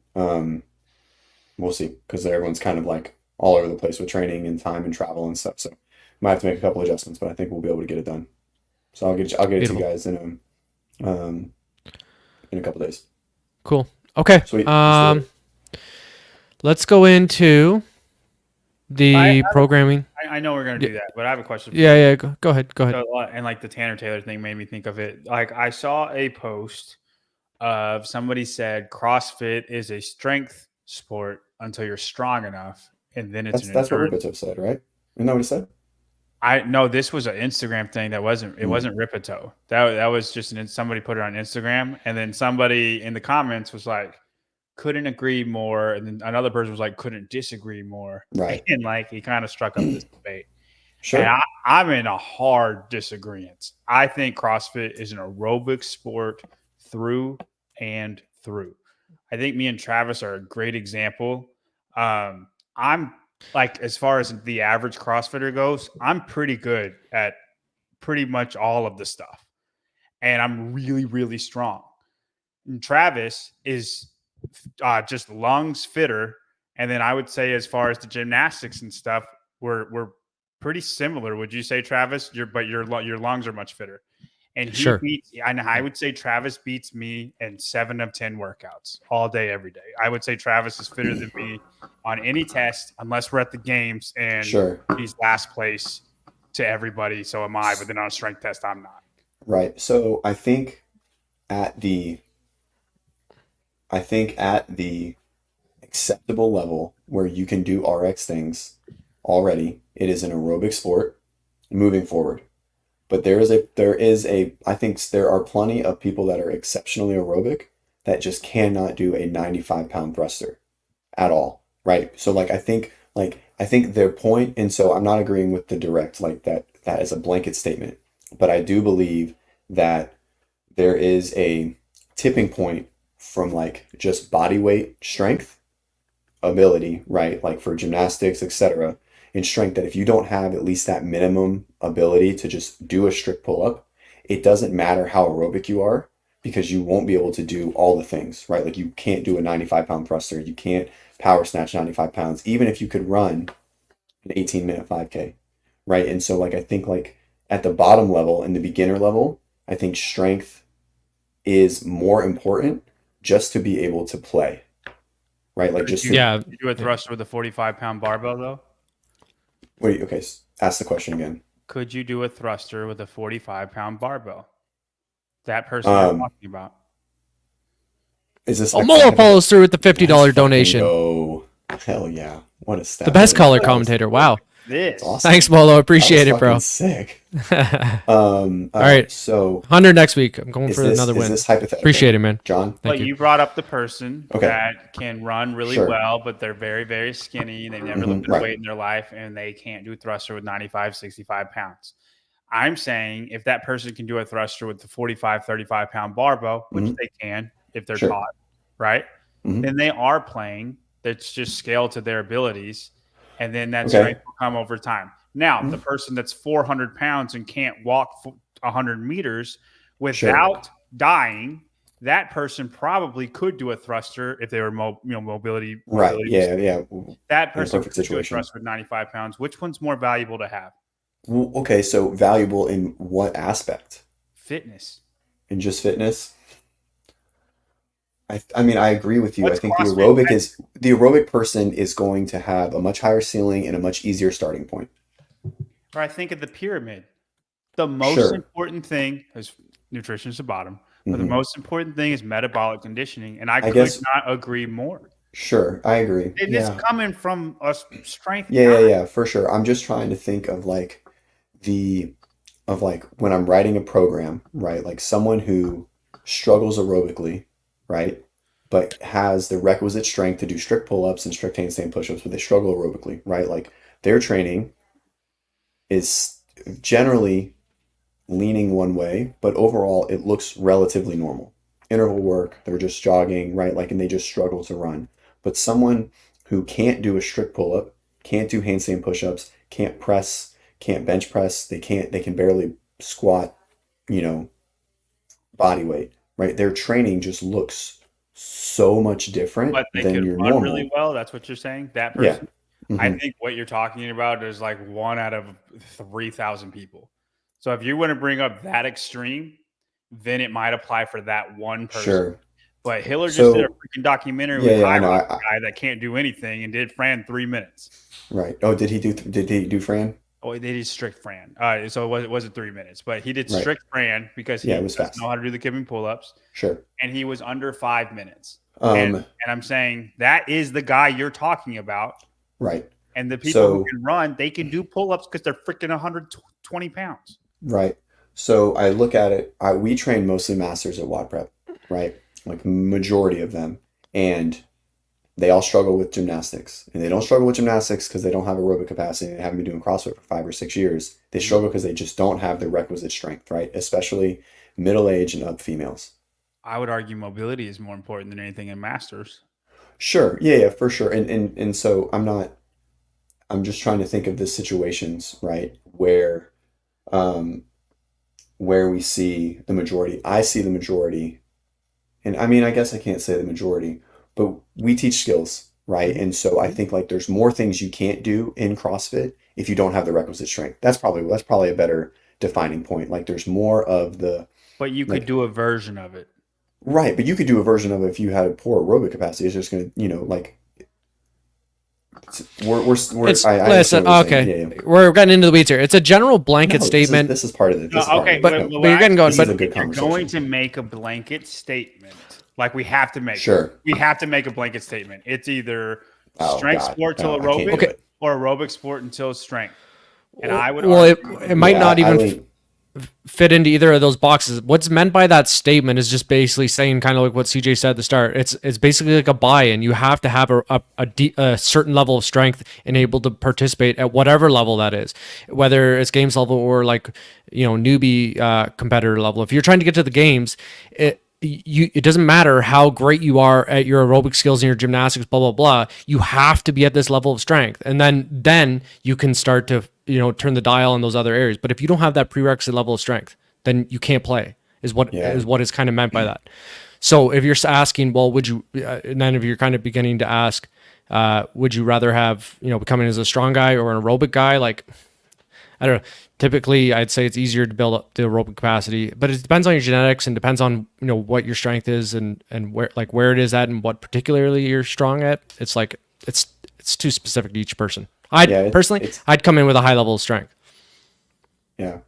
Speaker 1: We'll see, because everyone's kind of like all over the place with training and time and travel and stuff. So might have to make a couple adjustments, but I think we'll be able to get it done. So I'll get it to you
Speaker 2: Beautiful.
Speaker 1: guys in a couple days.
Speaker 2: Cool. Okay.
Speaker 1: Sweet. Let's do it.
Speaker 2: Let's go into the programming.
Speaker 3: I know we're gonna do that, but I have a question.
Speaker 2: Yeah. Go ahead.
Speaker 3: So, and like the Tanner Taylor thing made me think of it. Like I saw a post of somebody said CrossFit is a strength sport until you're strong enough, and then it's
Speaker 1: That's what
Speaker 3: endurance.
Speaker 1: Ripito said, right? Isn't that what he said?
Speaker 3: I know this was an Instagram thing that wasn't. It wasn't Ripito. That was just somebody put it on Instagram, and then somebody in the comments was like, "Couldn't agree more," and then another person was like, "Couldn't disagree more."
Speaker 1: Right.
Speaker 3: And like he kind of struck up this debate. And
Speaker 1: Sure.
Speaker 3: I'm in a hard disagreement. I think CrossFit is an aerobic sport through and through. I think me and Travis are a great example. I'm like, as far as the average CrossFitter goes, I'm pretty good at pretty much all of the stuff. And I'm really, really strong. And Travis is just lungs fitter. And then I would say, as far as the gymnastics and stuff, we're pretty similar. Would you say, Travis? Your lungs are much fitter. And
Speaker 2: Sure.
Speaker 3: I would say Travis beats me in 7 of 10 workouts all day, every day. I would say Travis is fitter than me on any test, unless we're at the games and
Speaker 1: Sure.
Speaker 3: he's last place to everybody. So am I, but then on a strength test, I'm not.
Speaker 1: Right. So I think at the acceptable level where you can do RX things already, it is an aerobic sport moving forward. But I think there are plenty of people that are exceptionally aerobic that just cannot do a 95-pound thruster at all. Right. So I think their point, and so I'm not agreeing with the direct, like that is a blanket statement. But I do believe that there is a tipping point from like just body weight strength ability, right? Like for gymnastics, etc., in strength, that if you don't have at least that minimum ability to just do a strict pull up, it doesn't matter how aerobic you are because you won't be able to do all the things, right? Like you can't do a 95-pound thruster, you can't power snatch 95 pounds, even if you could run an 18-minute 5K, right? And so like I think like at the bottom level and the beginner level, I think strength is more important just to be able to play, right? Like just to,
Speaker 2: Yeah.
Speaker 3: You do a thruster with a 45-pound barbell, though?
Speaker 1: wait, okay, ask the question again.
Speaker 3: Could you do a thruster with a 45-pound barbell? That person you're
Speaker 1: Um,
Speaker 3: talking about.
Speaker 1: is this
Speaker 2: Oh,
Speaker 1: like
Speaker 2: Muller follows through with the $50
Speaker 1: Let's fucking
Speaker 2: donation.
Speaker 1: go. Hell yeah. What a stat.
Speaker 2: The best color
Speaker 1: That was
Speaker 2: commentator. Wow.
Speaker 3: This.
Speaker 1: awesome.
Speaker 2: Thanks, Molo.
Speaker 1: That
Speaker 2: Appreciate
Speaker 1: was
Speaker 2: it, bro.
Speaker 1: fucking sick.
Speaker 2: All
Speaker 1: All
Speaker 2: right.
Speaker 1: so
Speaker 2: 100 next week. I'm going
Speaker 1: is
Speaker 2: for
Speaker 1: this
Speaker 2: another win.
Speaker 1: this hypothetical?
Speaker 2: Appreciate it, man.
Speaker 1: John?
Speaker 2: Thank
Speaker 3: But
Speaker 2: you.
Speaker 3: you brought up the person
Speaker 1: Okay.
Speaker 3: that can run really
Speaker 1: Sure.
Speaker 3: well, but they're very, very skinny. They've never lifted
Speaker 1: right.
Speaker 3: weight in their life, and they can't do thruster with 95, 65 pounds. I'm saying if that person can do a thruster with the 45, 35-pound barbell, which they can if they're
Speaker 1: Sure.
Speaker 3: taught, right?
Speaker 1: Mhm.
Speaker 3: Then they are playing. That's just scale to their abilities. And then that
Speaker 1: Okay.
Speaker 3: strength will come over time. Now, the person that's 400 pounds and can't walk 100 meters without dying, that person probably could do a thruster if they were mobility.
Speaker 1: Right. Yeah. Yeah.
Speaker 3: That person
Speaker 1: perfect
Speaker 3: could do a
Speaker 1: situation.
Speaker 3: thruster with 95 pounds. Which one's more valuable to have?
Speaker 1: Well, okay. So valuable in what aspect?
Speaker 3: Fitness.
Speaker 1: In just fitness? I mean, I agree with you.
Speaker 3: What's
Speaker 1: I think
Speaker 3: CrossFit?
Speaker 1: the aerobic person is going to have a much higher ceiling and a much easier starting point.
Speaker 3: Or I think of the pyramid. The most
Speaker 1: Sure.
Speaker 3: important thing is nutrition is the bottom, but the
Speaker 1: Mhm.
Speaker 3: most important thing is metabolic conditioning. And I could
Speaker 1: guess-
Speaker 3: not agree more.
Speaker 1: Sure. I agree.
Speaker 3: And
Speaker 1: Yeah.
Speaker 3: it's coming from a strength
Speaker 1: Yeah, for sure. I'm just trying to think of like when I'm writing a program, right? Like someone who struggles aerobically, right? But has the requisite strength to do strict pull-ups and strict handstand push-ups, but they struggle aerobically, right? Like their training is generally leaning one way, but overall it looks relatively normal. Interval work, they're just jogging, right? Like, and they just struggle to run. But someone who can't do a strict pull-up, can't do handstand push-ups, can't press, can't bench press, they can barely squat, body weight, right? Their training just looks so much different
Speaker 3: but they
Speaker 1: than
Speaker 3: could
Speaker 1: your
Speaker 3: run
Speaker 1: normal.
Speaker 3: really well. That's what you're saying? That
Speaker 1: Yeah.
Speaker 3: person? I
Speaker 1: Mhm.
Speaker 3: think what you're talking about is like 1 out of 3,000 people. So if you want to bring up that extreme, then it might apply for that one person.
Speaker 1: Sure.
Speaker 3: But Hiller just did a
Speaker 1: So
Speaker 3: freaking documentary
Speaker 1: yeah,
Speaker 3: with
Speaker 1: I know.
Speaker 3: a guy that can't do anything and did Fran 3 minutes.
Speaker 1: Right. Oh, did he do Fran?
Speaker 3: Oh, they did strict Fran. So it wasn't 3 minutes, but he did
Speaker 1: Right.
Speaker 3: strict Fran because he
Speaker 1: Yeah, it was
Speaker 3: doesn't
Speaker 1: fast.
Speaker 3: know how to do the kipping pull-ups,
Speaker 1: Sure.
Speaker 3: and he was under 5 minutes. And I'm saying that is the guy you're talking about.
Speaker 1: Right.
Speaker 3: And the people who
Speaker 1: So,
Speaker 3: can run, they can do pull-ups because they're freaking 120 pounds.
Speaker 1: right. So I look at it, we train mostly masters at WODprep, right? Like majority of them. And they all struggle with gymnastics. And they don't struggle with gymnastics because they don't have aerobic capacity. They haven't been doing CrossFit for 5 or 6 years. They struggle because they just don't have the requisite strength, right? Especially middle-aged and up females.
Speaker 3: I would argue mobility is more important than anything in masters.
Speaker 1: Sure. Yeah, yeah, for sure. And so I'm just trying to think of the situations, right, um where we see the majority. I see the majority, and I mean, I guess I can't say the majority, but we teach skills, right? And so I think like there's more things you can't do in CrossFit if you don't have the requisite strength. That's probably a better defining point. Like there's more of the
Speaker 3: But you could
Speaker 1: like
Speaker 3: do a version of it.
Speaker 1: right, but you could do a version of it if you had a poor aerobic capacity. It's just gonna, like we're
Speaker 2: It's
Speaker 1: I
Speaker 2: listen.
Speaker 1: understand what you're saying.
Speaker 2: Okay,
Speaker 1: Yeah, yeah.
Speaker 2: we're getting into the weeds here. It's a general blanket
Speaker 1: No,
Speaker 2: statement.
Speaker 1: this is part of it. This is part of
Speaker 3: Okay,
Speaker 1: it.
Speaker 2: but
Speaker 1: No,
Speaker 2: but you're getting going.
Speaker 1: this is
Speaker 2: But
Speaker 1: a good
Speaker 3: if you're
Speaker 1: conversation.
Speaker 3: going to make a blanket statement, like we have to make it.
Speaker 1: Sure.
Speaker 3: We have to make a blanket statement. It's either
Speaker 1: Oh,
Speaker 3: strength
Speaker 1: God.
Speaker 3: sport till
Speaker 1: No, I can't do
Speaker 3: aerobic
Speaker 1: it.
Speaker 3: or aerobic sport until strength. And I would
Speaker 2: well,
Speaker 3: argue
Speaker 2: it might
Speaker 1: Yeah,
Speaker 2: not
Speaker 1: I
Speaker 2: even
Speaker 1: lean-
Speaker 2: fit into either of those boxes. What's meant by that statement is just basically saying kind of like what CJ said at the start. It's basically like a buy-in. You have to have a certain level of strength and able to participate at whatever level that is, whether it's games level or like newbie competitor level. If you're trying to get to the games, it doesn't matter how great you are at your aerobic skills and your gymnastics, blah blah blah. You have to be at this level of strength, and then you can start to turn the dial in those other areas. But if you don't have that prerequisite level of strength, then you can't play. Is what is kind of meant by that. So if you're asking, well, would you? And then if you're kind of beginning to ask, would you rather have becoming as a strong guy or an aerobic guy? Like, I don't know. Typically, I'd say it's easier to build up the aerobic capacity, but it depends on your genetics and depends on what your strength is and where it is at and what particularly you're strong at. It's like it's too specific to each person. I'd come in with a high level of strength.
Speaker 1: Yeah.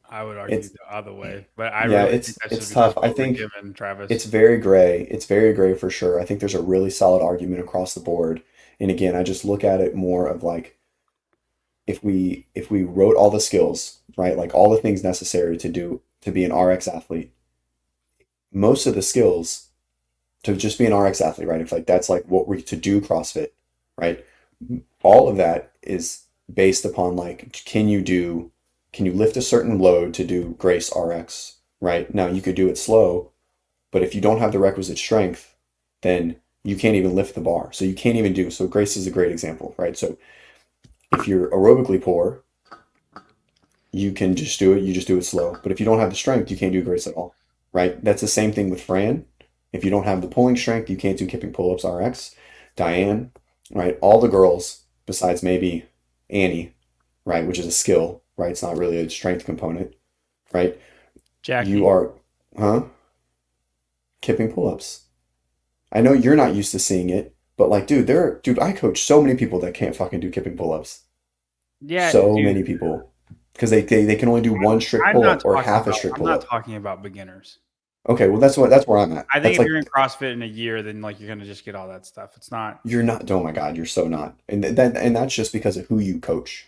Speaker 3: I would argue the other way, but I
Speaker 1: Yeah,
Speaker 3: really think that
Speaker 1: it's
Speaker 3: should be
Speaker 1: tough.
Speaker 3: just
Speaker 1: I
Speaker 3: what we're
Speaker 1: think
Speaker 3: given, Travis.
Speaker 1: it's very gray. It's very gray for sure. I think there's a really solid argument across the board. And again, I just look at it more of like if we wrote all the skills, right? Like all the things necessary to be an RX athlete. Most of the skills to just be an RX athlete, right? If like that's like what we to do CrossFit, right? All of that is based upon like can you lift a certain load to do Grace RX, right? Now you could do it slow, but if you don't have the requisite strength, then you can't even lift the bar. So you can't even do. So Grace is a great example, right? So if you're aerobically poor, you can just do it. You just do it slow. But if you don't have the strength, you can't do Grace at all, right? That's the same thing with Fran. If you don't have the pulling strength, you can't do kipping pull-ups RX. Diane, right? All the girls besides maybe Annie, right? Which is a skill, right? It's not really a strength component, right?
Speaker 3: Jackie.
Speaker 1: You are, kipping pull-ups. I know you're not used to seeing it, but like, dude, I coach so many people that can't fucking do kipping pull-ups.
Speaker 3: Yeah,
Speaker 1: So
Speaker 3: dude.
Speaker 1: many people because they can only do one strict pull-up or half a strict
Speaker 3: I'm not
Speaker 1: pull-up.
Speaker 3: talking about beginners.
Speaker 1: Okay, well that's where I'm at.
Speaker 3: I think
Speaker 1: That's
Speaker 3: if
Speaker 1: like
Speaker 3: you're in CrossFit in a year, then like you're gonna just get all that stuff. It's not.
Speaker 1: you're not. Oh my God, you're so not. And that's just because of who you coach,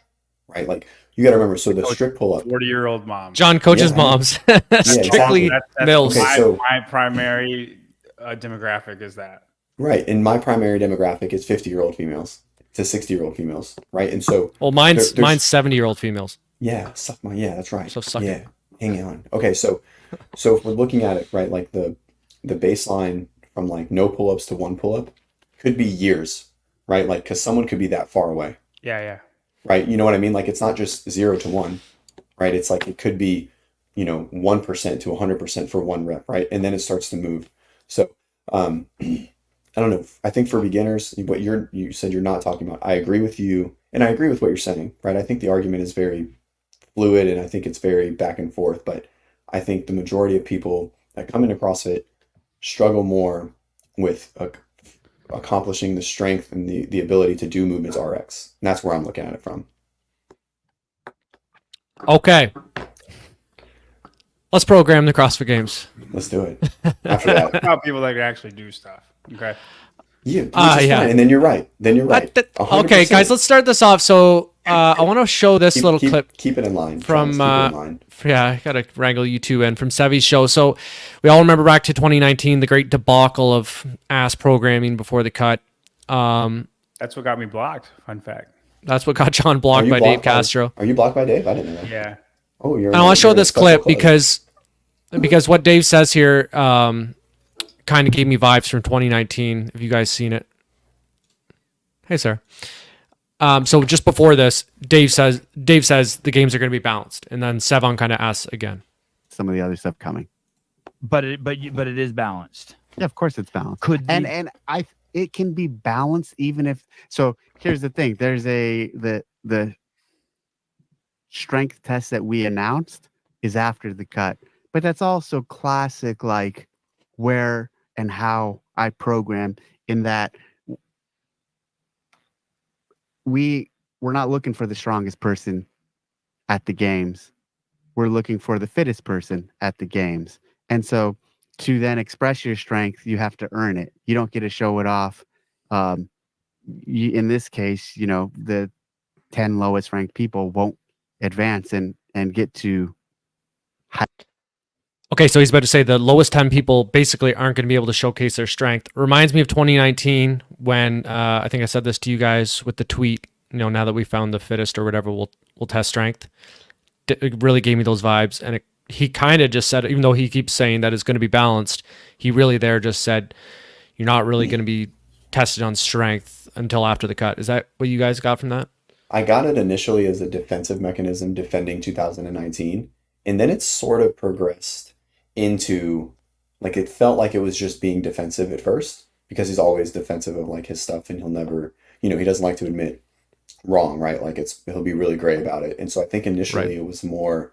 Speaker 1: right? Like you got to remember. So the
Speaker 3: Coach
Speaker 1: strict pull-up.
Speaker 3: 40-year-old mom.
Speaker 2: John coaches
Speaker 1: Yeah.
Speaker 2: moms, strictly
Speaker 1: exactly.
Speaker 3: That's
Speaker 2: mills.
Speaker 1: Okay, so-
Speaker 3: my primary demographic is that.
Speaker 1: Right, and my primary demographic is 50-year-old females to 60-year-old females, right? And so
Speaker 2: Well, mine's
Speaker 1: there's
Speaker 2: 70-year-old females.
Speaker 1: yeah, that's right.
Speaker 2: So suck
Speaker 1: yeah, hang on. Okay, so if we're looking at it, right, like the baseline from like no pull-ups to one pull-up could be years, right? Like because someone could be that far away,
Speaker 3: Yeah.
Speaker 1: right? You know what I mean? Like it's not just 0 to 1, right? It's like it could be 1% to 100% for one rep, right? And then it starts to move. So I don't know. I think for beginners, what you said you're not talking about, I agree with you, and I agree with what you're saying, right? I think the argument is very fluid, and I think it's very back and forth. But I think the majority of people that come into CrossFit struggle more with accomplishing the strength and the ability to do movements RX. And that's where I'm looking at it from.
Speaker 2: Okay. Let's program the CrossFit Games.
Speaker 1: Let's do it. After that,
Speaker 3: About people that can actually do stuff. Okay.
Speaker 1: Yeah, which is
Speaker 2: yeah.
Speaker 1: fine. And then you're right. Then you're right.
Speaker 2: Okay,
Speaker 1: 100%.
Speaker 2: guys, let's start this off. So I want to show this little clip
Speaker 1: Keep it in line.
Speaker 2: from
Speaker 1: Travis, keep it in line.
Speaker 2: yeah, I gotta wrangle you two in from Sevy's show. So we all remember back to 2019, the great debacle of ass programming before the cut.
Speaker 3: That's what got me blocked. Fun fact.
Speaker 2: That's what got John
Speaker 1: Are
Speaker 2: blocked
Speaker 1: you
Speaker 2: by
Speaker 1: blocked
Speaker 2: Dave Castro.
Speaker 1: Are you blocked by Dave? I didn't know that.
Speaker 3: Yeah.
Speaker 1: Oh, you're.
Speaker 2: And I want to show
Speaker 1: you're in a
Speaker 2: this
Speaker 1: special
Speaker 2: clip
Speaker 1: club.
Speaker 2: because what Dave says here kind of gave me vibes from 2019. Have you guys seen it? Hey, sir. So just before this, Dave says the games are going to be balanced, and then Sevon kind of asks again.
Speaker 4: Some of the other stuff coming.
Speaker 5: But it is balanced.
Speaker 4: Yeah, of course it's balanced.
Speaker 5: And
Speaker 4: It can be balanced even if. So here's the thing. There's the strength test that we announced is after the cut, but that's also classic, like where and how I program, in that we're not looking for the strongest person at the games. We're looking for the fittest person at the games. And so to then express your strength, you have to earn it. You don't get to show it off. In this case, the 10 lowest ranked people won't advance and get to high.
Speaker 2: Okay, so he's about to say the lowest 10 people basically aren't going to be able to showcase their strength. Reminds me of 2019 when I think I said this to you guys with the tweet, now that we found the fittest or whatever, we'll test strength. It really gave me those vibes. And he kind of just said, even though he keeps saying that it's going to be balanced, he really there just said, you're not really going to be tested on strength until after the cut. Is that what you guys got from that?
Speaker 1: I got it initially as a defensive mechanism defending 2019, and then it sort of progressed into, like, it felt like it was just being defensive at first, because he's always defensive of like his stuff, and he'll never, he doesn't like to admit wrong, right? Like he'll be really gray about it. And so I think initially it was more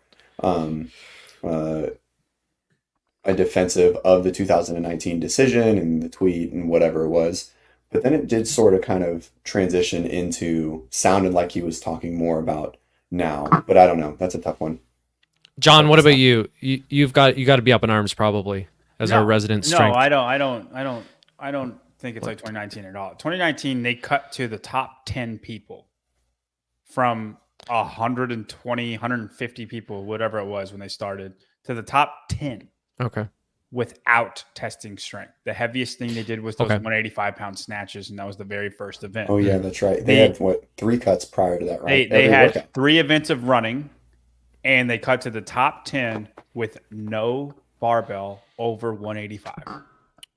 Speaker 1: a defensive of the 2019 decision and the tweet and whatever it was. But then it did sort of kind of transition into, sounded like he was talking more about now, but I don't know. That's a tough one.
Speaker 2: John, what about you? You got to be up in arms probably as our resident strength.
Speaker 3: No, I don't think it's like 2019 at all. 2019, they cut to the top 10 people from 120, 150 people, whatever it was when they started, to the top 10.
Speaker 2: Okay.
Speaker 3: Without testing strength. The heaviest thing they did was those 185-pound snatches, and that was the very first event.
Speaker 1: Oh yeah, that's right. They had 3 cuts prior to that, right?
Speaker 3: They had 3 events of running, and they cut to the top 10 with no barbell over 185.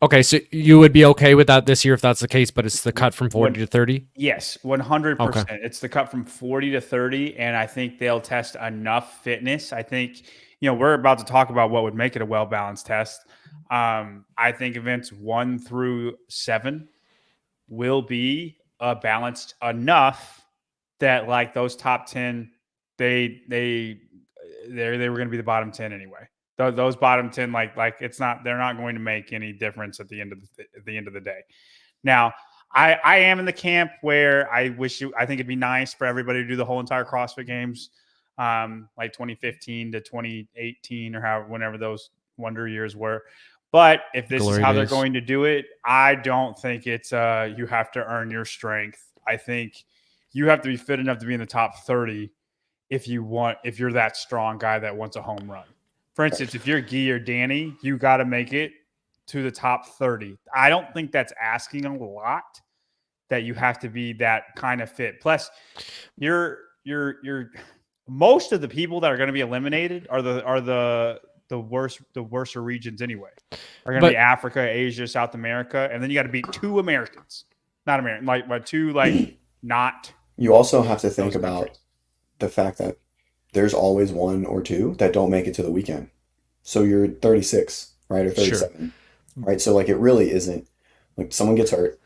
Speaker 2: Okay, so you would be okay with that this year if that's the case, but it's the cut from 40 to 30?
Speaker 3: Yes, 100%.
Speaker 2: Okay.
Speaker 3: It's the cut from 40 to 30, and I think they'll test enough fitness. I think, we're about to talk about what would make it a well-balanced test. I think events 1 through 7 will be balanced enough that, like, those top 10, they were going to be the bottom 10 anyway. Those bottom 10, like it's not, they're not going to make any difference at the end of the day. Now, I am in the camp where I think it'd be nice for everybody to do the whole entire CrossFit Games, like 2015 to 2018 or whenever those wonder years were. But if this is how they're going to do it, I don't think it's you have to earn your strength. I think you have to be fit enough to be in the top 30 if you're that strong guy that wants a home run. For instance, if you're Guy or Danny, you got to make it to the top 30. I don't think that's asking a lot, that you have to be that kind of fit. Plus, you're most of the people that are going to be eliminated are the worst regions anyway. Are going to be Africa, Asia, South America, and then you got to beat 2 Americans, not American, but 2 not.
Speaker 1: You also have to think about the fact that there's always 1 or 2 that don't make it to the weekend. So you're 36, right? Or 37, right? So like, it really isn't like someone gets hurt,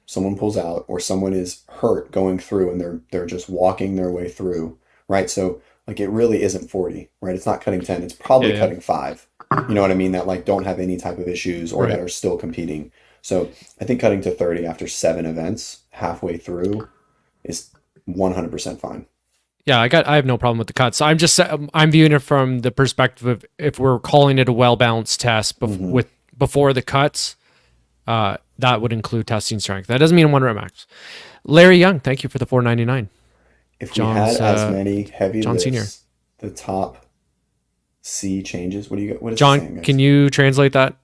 Speaker 1: someone pulls out, or someone is hurt going through and they're just walking their way through, right? So like, it really isn't 40, right? It's not cutting 10. It's probably cutting 5. You know what I mean? That like don't have any type of issues or that are still competing. So I think cutting to 30 after 7 events halfway through is 100% fine.
Speaker 2: Yeah, I have no problem with the cuts. I'm viewing it from the perspective of, if we're calling it a well-balanced test before the cuts, that would include testing strength. That doesn't mean 1 rep max. Larry Young, thank you for the $4.99.
Speaker 1: If we
Speaker 2: John's,
Speaker 1: had as many heavy
Speaker 2: John
Speaker 1: lifts,
Speaker 2: Senior.
Speaker 1: the top C changes. What do you got? What is it
Speaker 2: John,
Speaker 1: saying, guys?
Speaker 2: can you translate that?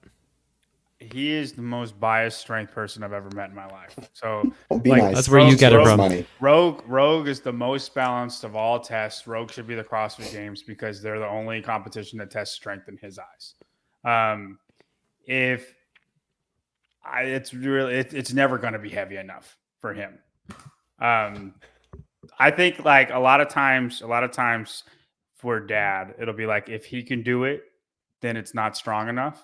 Speaker 3: He is the most biased strength person I've ever met in my life. So
Speaker 1: Well, be
Speaker 3: like,
Speaker 1: nice.
Speaker 2: That's where you get it
Speaker 1: Save us
Speaker 2: from.
Speaker 1: Money.
Speaker 3: Rogue is the most balanced of all tests. Rogue should be the CrossFit Games because they're the only competition that tests strength in his eyes. It's never going to be heavy enough for him. I think like a lot of times for Dad, it'll be like if he can do it, then it's not strong enough.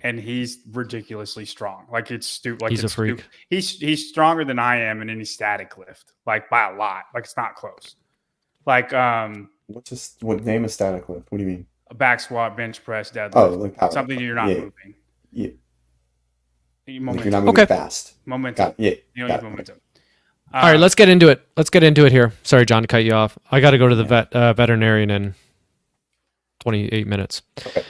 Speaker 3: And he's ridiculously strong. Like it's stupid. Like
Speaker 2: He's a freak.
Speaker 3: He's stronger than I am in any static lift, like by a lot. Like it's not close. Like
Speaker 1: What name a static lift? What do you mean?
Speaker 3: a back squat, bench press, deadlift.
Speaker 1: Oh, like power.
Speaker 3: Something you're not moving.
Speaker 1: Yeah.
Speaker 3: Momentum.
Speaker 1: Like you're not moving fast.
Speaker 3: Momentum.
Speaker 1: Yeah.
Speaker 3: You don't
Speaker 1: got
Speaker 3: use
Speaker 1: it.
Speaker 3: momentum.
Speaker 2: All right, let's get into it. Let's get into it here. Sorry, John, to cut you off. I got to go to the veterinarian in 28 minutes.
Speaker 1: Okay.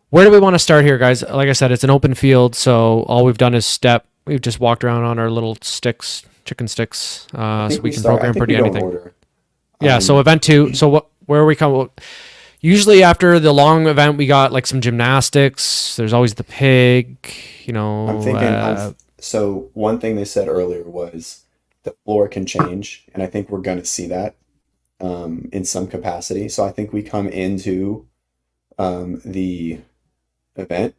Speaker 2: Where do we want to start here, guys? Like I said, it's an open field, so all we've done is step. We've just walked around on our little sticks, chicken sticks, so we can program pretty anything.
Speaker 1: Order.
Speaker 2: Yeah. So event 2. So where are we come? Usually after the long event, we got like some gymnastics. There's always the pig. You know.
Speaker 1: I'm thinking. So one thing they said earlier was the floor can change, and I think we're going to see that in some capacity. So I think we come into the event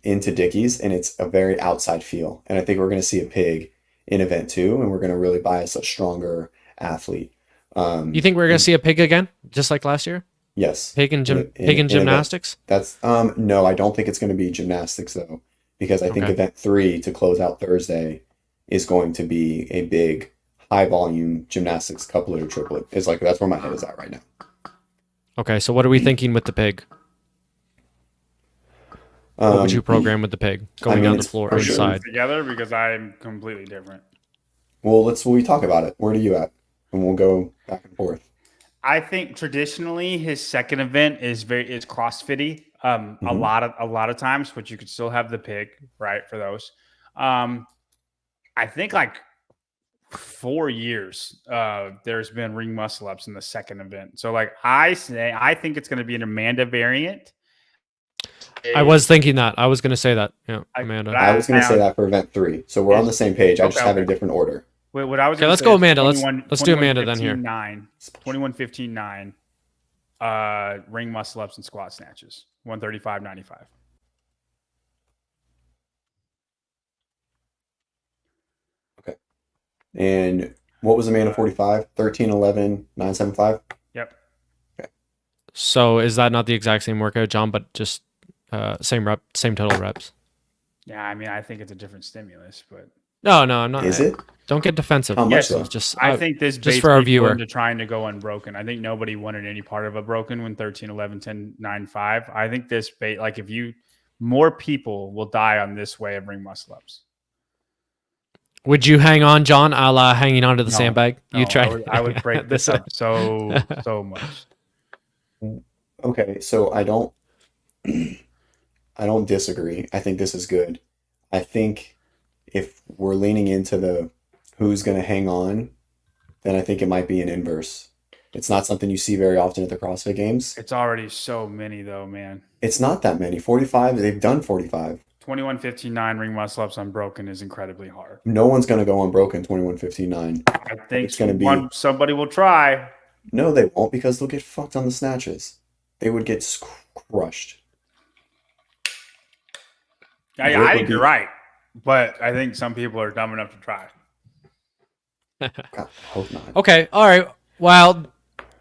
Speaker 1: into Dickies, and it's a very outside feel. And I think we're going to see a pig in event 2, and we're going to really bias a stronger athlete.
Speaker 2: You think we're going to see a pig again, just like last year?
Speaker 1: Yes.
Speaker 2: Pig and gymnastics?
Speaker 1: That's no, I don't think it's going to be gymnastics though, because I think
Speaker 2: Okay.
Speaker 1: event 3 to close out Thursday is going to be a big high volume gymnastics couplet or triplet. It's like that's where my head is at right now.
Speaker 2: Okay, so what are we thinking with the pig? What would you program with the pig? Going down the floor
Speaker 1: for sure.
Speaker 2: inside.
Speaker 3: Together because I'm completely different.
Speaker 1: Well, we talk about it. Where are you at? And we'll go back and forth.
Speaker 3: I think traditionally his second event is CrossFit-y. A lot of times, but you could still have the pig, right? For those. I think like 4 years there's been ring muscle ups in the second event. So like I think it's going to be an Amanda variant.
Speaker 2: I was thinking that. I was going to say that. Yeah, Amanda.
Speaker 1: I was going to say that for event 3. So we're on the same page. I just have
Speaker 3: okay.
Speaker 1: a different order.
Speaker 3: Wait, what I was
Speaker 2: Okay,
Speaker 3: gonna
Speaker 2: let's
Speaker 3: say
Speaker 2: go
Speaker 3: is
Speaker 2: Amanda. Let's do Amanda then here.
Speaker 3: 21-15-9, ring muscle ups and squat snatches. 135-95.
Speaker 1: Okay. And what was Amanda 45? 13, 11, 975?
Speaker 3: Yep.
Speaker 2: So is that not the exact same workout, John, but just same total reps?
Speaker 3: Yeah, I mean, I think it's a different stimulus, but
Speaker 2: No, I'm not.
Speaker 1: Is it?
Speaker 2: Don't get defensive.
Speaker 1: How much
Speaker 3: Yes,
Speaker 1: though?
Speaker 2: Just
Speaker 3: I think this
Speaker 2: just for our viewer.
Speaker 3: into trying to go unbroken. I think nobody wanted any part of a broken when 13, 11, 10, 9, 5. I think this like more people will die on this way of ring muscle ups.
Speaker 2: Would you hang on, John, a la hanging onto the
Speaker 3: No,
Speaker 2: sandbag?
Speaker 3: No,
Speaker 2: You tried.
Speaker 3: I would break this up so much.
Speaker 1: Okay, so I don't disagree. I think this is good. I think if we're leaning into the who's going to hang on, then I think it might be an inverse. It's not something you see very often at the CrossFit Games.
Speaker 3: It's already so many though, man.
Speaker 1: It's not that many. 45, they've done 45.
Speaker 3: 21-15-9 ring muscle ups unbroken is incredibly hard.
Speaker 1: No one's going to go unbroken 21-15-9.
Speaker 3: I think
Speaker 1: It's gonna be-
Speaker 3: somebody will try.
Speaker 1: No, they won't, because they'll get fucked on the snatches. They would get crushed.
Speaker 3: I
Speaker 1: What would
Speaker 3: think
Speaker 1: be-
Speaker 3: you're right, but I think some people are dumb enough to try.
Speaker 1: God, I hope not.
Speaker 2: Okay, all right. Well,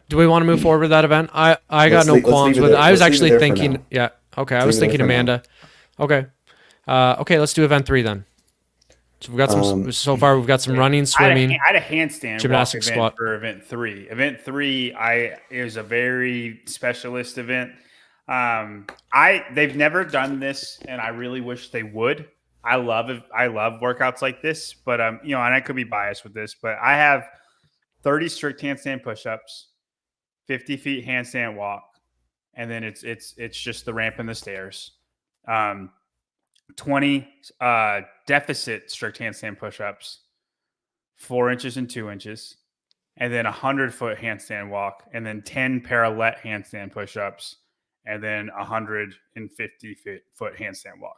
Speaker 2: do we want to move forward with that event? I got
Speaker 1: Let's
Speaker 2: no
Speaker 1: leave- let's
Speaker 2: qualms
Speaker 1: leave it
Speaker 2: with it.
Speaker 1: there.
Speaker 2: I was
Speaker 1: Let's leave it
Speaker 2: actually
Speaker 1: there for
Speaker 2: thinking,
Speaker 1: now.
Speaker 2: yeah. Okay, I
Speaker 1: Let's
Speaker 2: was
Speaker 1: leave it
Speaker 2: thinking
Speaker 1: there for now.
Speaker 2: Amanda. Okay. Okay, let's do event 3 then. So we've got some. So far, we've got some running, swimming.
Speaker 3: I had a handstand
Speaker 2: gymnastics,
Speaker 3: walk
Speaker 2: squat.
Speaker 3: event for event 3. Event 3, is a very specialist event. They've never done this, and I really wish they would. I love workouts like this, but and I could be biased with this, but I have 30 strict handstand push-ups, 50 feet handstand walk, and then it's just the ramp and the stairs. 20 deficit strict handstand push-ups, 4 inches and 2 inches, and then 100-foot handstand walk, and then 10 parallel handstand push-ups, and then 150-foot handstand walk.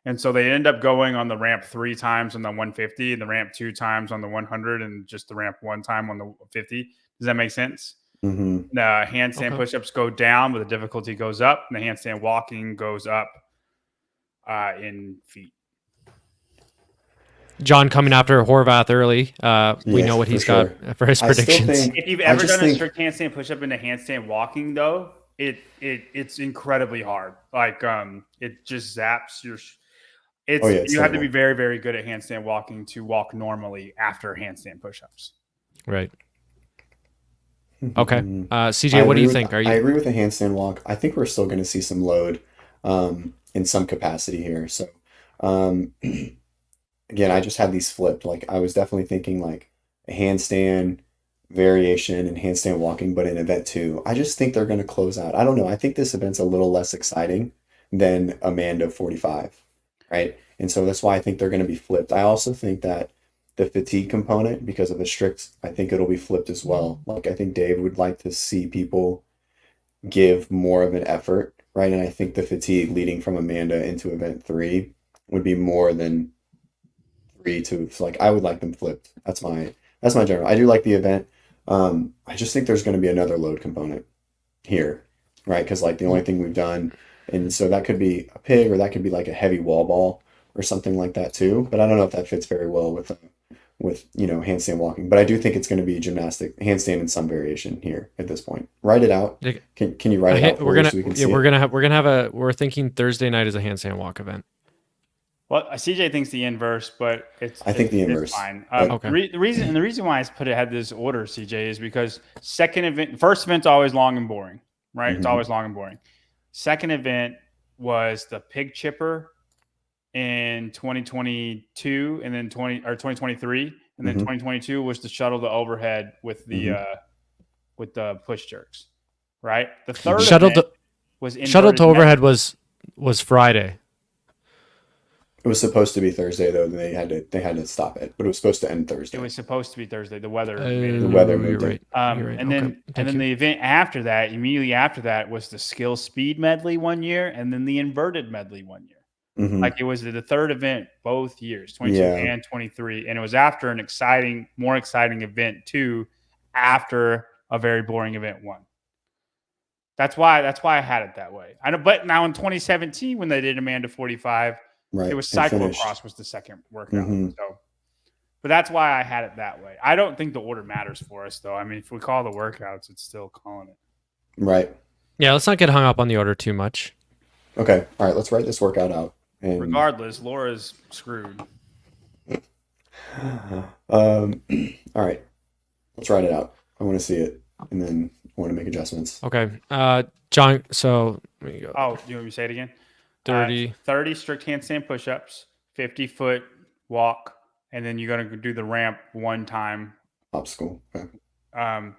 Speaker 3: And so they end up going on the ramp 3 times on the 150, and the ramp 2 times on the 100, and just the ramp 1 time on the 50. Does that make sense?
Speaker 1: Mm-hmm.
Speaker 3: The handstand push-ups go down, but the difficulty goes up, and the handstand walking goes up in feet.
Speaker 2: John coming after Horvath early. We know what he's got for his predictions.
Speaker 3: If you've ever done a strict handstand push-up into handstand walking, though, it's incredibly hard. Like it just zaps your. You have to be very, very good at handstand walking to walk normally after handstand push-ups.
Speaker 2: Right. Okay. CJ, what do you think?
Speaker 1: I agree with the handstand walk. I think we're still going to see some load in some capacity here. So again, I just had these flipped. Like I was definitely thinking like a handstand variation and handstand walking, but in event 2, I just think they're going to close out. I don't know. I think this event's a little less exciting than Amanda 45, right? And so that's why I think they're going to be flipped. I also think that the fatigue component, because of the strict, I think it'll be flipped as well. Like I think Dave would like to see people give more of an effort, right? And I think the fatigue leading from Amanda into event 3 would be more than 3 to like I would like them flipped. That's my general. I do like the event. I just think there's going to be another load component here, right? Because like the only thing we've done, and so that could be a pig or that could be like a heavy wall ball or something like that too. But I don't know if that fits very well with handstand walking. But I do think it's going to be gymnastic handstand in some variation here at this point. Write it out. Can you write it out?
Speaker 2: We're thinking Thursday night is a handstand walk event.
Speaker 3: Well, CJ thinks the inverse, but
Speaker 1: I think the inverse.
Speaker 3: It's fine.
Speaker 1: Okay.
Speaker 3: The reason why I had this order, CJ, is because first event's always long and boring, right?
Speaker 1: Mm-hmm.
Speaker 3: It's always long and boring. Second event was the pig chipper in 2022, and then 2023, and then 2022 was the shuttle to overhead with the push jerks, right? The third event was
Speaker 2: shuttle to overhead was Friday.
Speaker 1: It was supposed to be Thursday though. They had to stop it, but it was supposed to end Thursday.
Speaker 3: It was supposed to be Thursday. The weather.
Speaker 1: Moved
Speaker 2: right.
Speaker 1: it.
Speaker 3: And then the event after that, immediately after that, was the skill speed medley 1 year, and then the inverted medley 1 year.
Speaker 1: Mm-hmm.
Speaker 3: Like it was the third event both years, 22 and 23, and it was after an more exciting event 2, after a very boring event 1. That's why I had it that way. I know, but now in 2017 when they did Amanda 45.
Speaker 1: Right.
Speaker 3: It was cyclocross was the second workout. So, but that's why I had it that way. I don't think the order matters for us, though. I mean, if we call the workouts, it's still calling it.
Speaker 1: Right.
Speaker 2: Yeah, let's not get hung up on the order too much.
Speaker 1: Okay. All right. Let's write this workout out. And
Speaker 3: regardless, Laura's screwed.
Speaker 1: All right. Let's write it out. I want to see it, and then I want to make adjustments.
Speaker 2: Okay. John. So there you go.
Speaker 3: Oh, you want me to say it again?
Speaker 2: 30
Speaker 3: strict handstand push-ups, 50-foot walk, and then you're going to do the ramp 1 time.
Speaker 1: Obstacle. Okay.
Speaker 3: And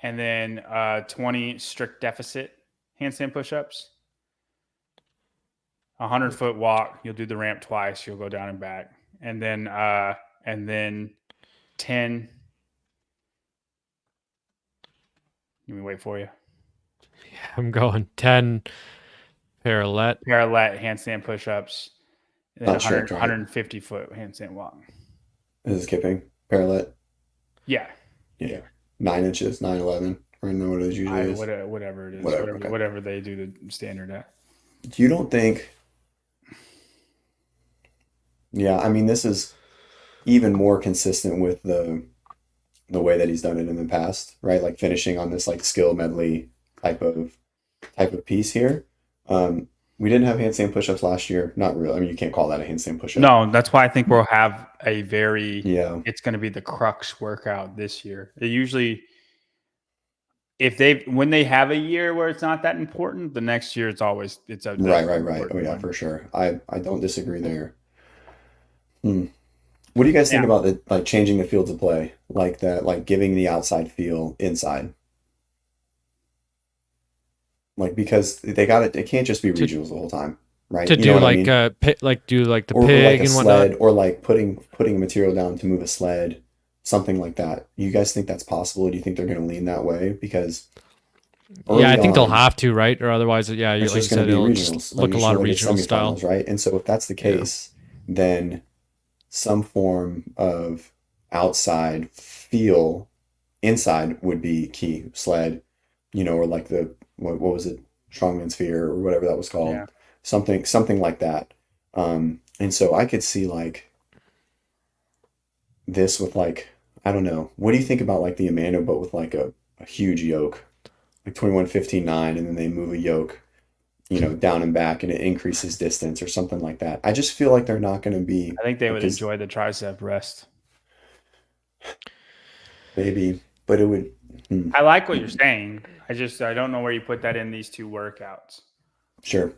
Speaker 3: then 20 strict deficit handstand push-ups, 100-foot walk. You'll do the ramp twice. You'll go down and back, and then 10. Let me wait for you.
Speaker 2: Yeah, I'm going 10. Parallel
Speaker 3: handstand push-ups, and 150-foot handstand walk.
Speaker 1: Is it skipping? Parallel?
Speaker 3: Yeah.
Speaker 1: 9 inches, 9-11. I don't know what it usually is.
Speaker 3: Whatever it is. Whatever they do the standard at.
Speaker 1: You don't think... Yeah, I mean, this is even more consistent with the way that he's done it in the past, right? Like finishing on this like skill medley type of piece here. We didn't have handstand push-ups last year. Not really. I mean, you can't call that a handstand push-up.
Speaker 3: No, that's why I think we'll have a it's going to be the crux workout this year. It usually, when they have a year where it's not that important, the next year it's a
Speaker 1: right. Oh yeah, for sure. I don't disagree there. What do you guys think about changing the fields of play, like that, like giving the outside feel inside? Like, because they got it can't just be regionals the whole time. right?
Speaker 2: To
Speaker 1: You know
Speaker 2: do
Speaker 1: what I
Speaker 2: like
Speaker 1: mean?
Speaker 2: do like the
Speaker 1: Or like
Speaker 2: pig
Speaker 1: a
Speaker 2: and whatnot.
Speaker 1: sled, or like putting a material down to move a sled, something like that. You guys think that's possible? Do you think they're going to lean that way? Because
Speaker 2: Yeah, I
Speaker 1: early
Speaker 2: think they'll
Speaker 1: on,
Speaker 2: have to, right? Or otherwise, yeah,
Speaker 1: it's
Speaker 2: like you
Speaker 1: just going to
Speaker 2: said,
Speaker 1: be
Speaker 2: it'll just
Speaker 1: regionals, like
Speaker 2: look a lot of
Speaker 1: usually the
Speaker 2: regional style.
Speaker 1: semifinals, right? And so if that's the
Speaker 2: Yeah.
Speaker 1: case, then some form of outside feel inside would be key. Sled, or like what was it, strongman sphere or whatever that was called,
Speaker 3: Yeah.
Speaker 1: something like that. And so I could see like this with like, I don't know. What do you think about like the Amanda, but with like a huge yoke, like 21-15-9, and then they move a yoke, down and back, and it increases distance or something like that. I just feel like they're not going to be
Speaker 3: I think they
Speaker 1: like
Speaker 3: would
Speaker 1: as
Speaker 3: enjoy the tricep rest.
Speaker 1: maybe, but it would. Hmm,
Speaker 3: I like what you're saying. I don't know where you put that in these two workouts.
Speaker 1: sure,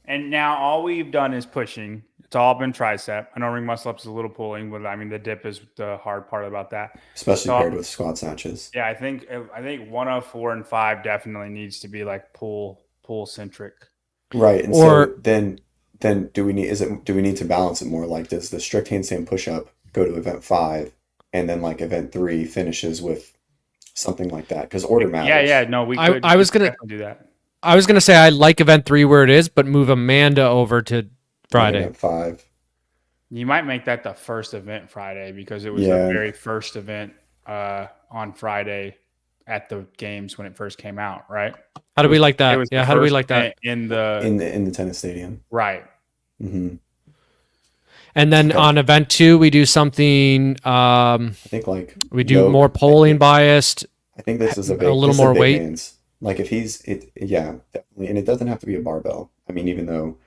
Speaker 3: And now all we've done is pushing. It's all been tricep. I know ring muscle ups is a little pulling, but I mean the dip is the hard part about that.
Speaker 1: especially
Speaker 3: So
Speaker 1: paired with squat snatches.
Speaker 3: yeah, I think 104 and 5 definitely needs to be like pull centric.
Speaker 1: Right. And so
Speaker 2: Or
Speaker 1: then do we need to balance it more? Like does the strict handstand push-up go to event 5, and then like event 3 finishes with something like that? Because order
Speaker 3: Yeah.
Speaker 1: matters.
Speaker 3: No, we
Speaker 2: I
Speaker 3: could
Speaker 2: I was gonna
Speaker 3: definitely do that.
Speaker 2: I was gonna say I like event 3 where it is, but move Amanda over to
Speaker 1: Like
Speaker 2: Friday.
Speaker 1: event 5.
Speaker 3: You might make that the first event Friday because it was the
Speaker 1: Yeah.
Speaker 3: very first event on Friday at the games when it first came out, right?
Speaker 2: How do we like
Speaker 3: It
Speaker 2: that?
Speaker 3: was the
Speaker 2: Yeah, how do we
Speaker 3: first
Speaker 2: like that?
Speaker 3: event in the
Speaker 1: In the tennis stadium.
Speaker 3: right.
Speaker 1: Hmm.
Speaker 2: And then
Speaker 1: Okay.
Speaker 2: on event 2, we do something.
Speaker 1: I think like
Speaker 2: We do more
Speaker 1: yoke.
Speaker 2: polling biased,
Speaker 1: I think this is
Speaker 2: a little
Speaker 1: this is a
Speaker 2: more
Speaker 1: big
Speaker 2: weight.
Speaker 1: man's. Like if yeah, definitely. And it doesn't have to be a barbell. I mean, even though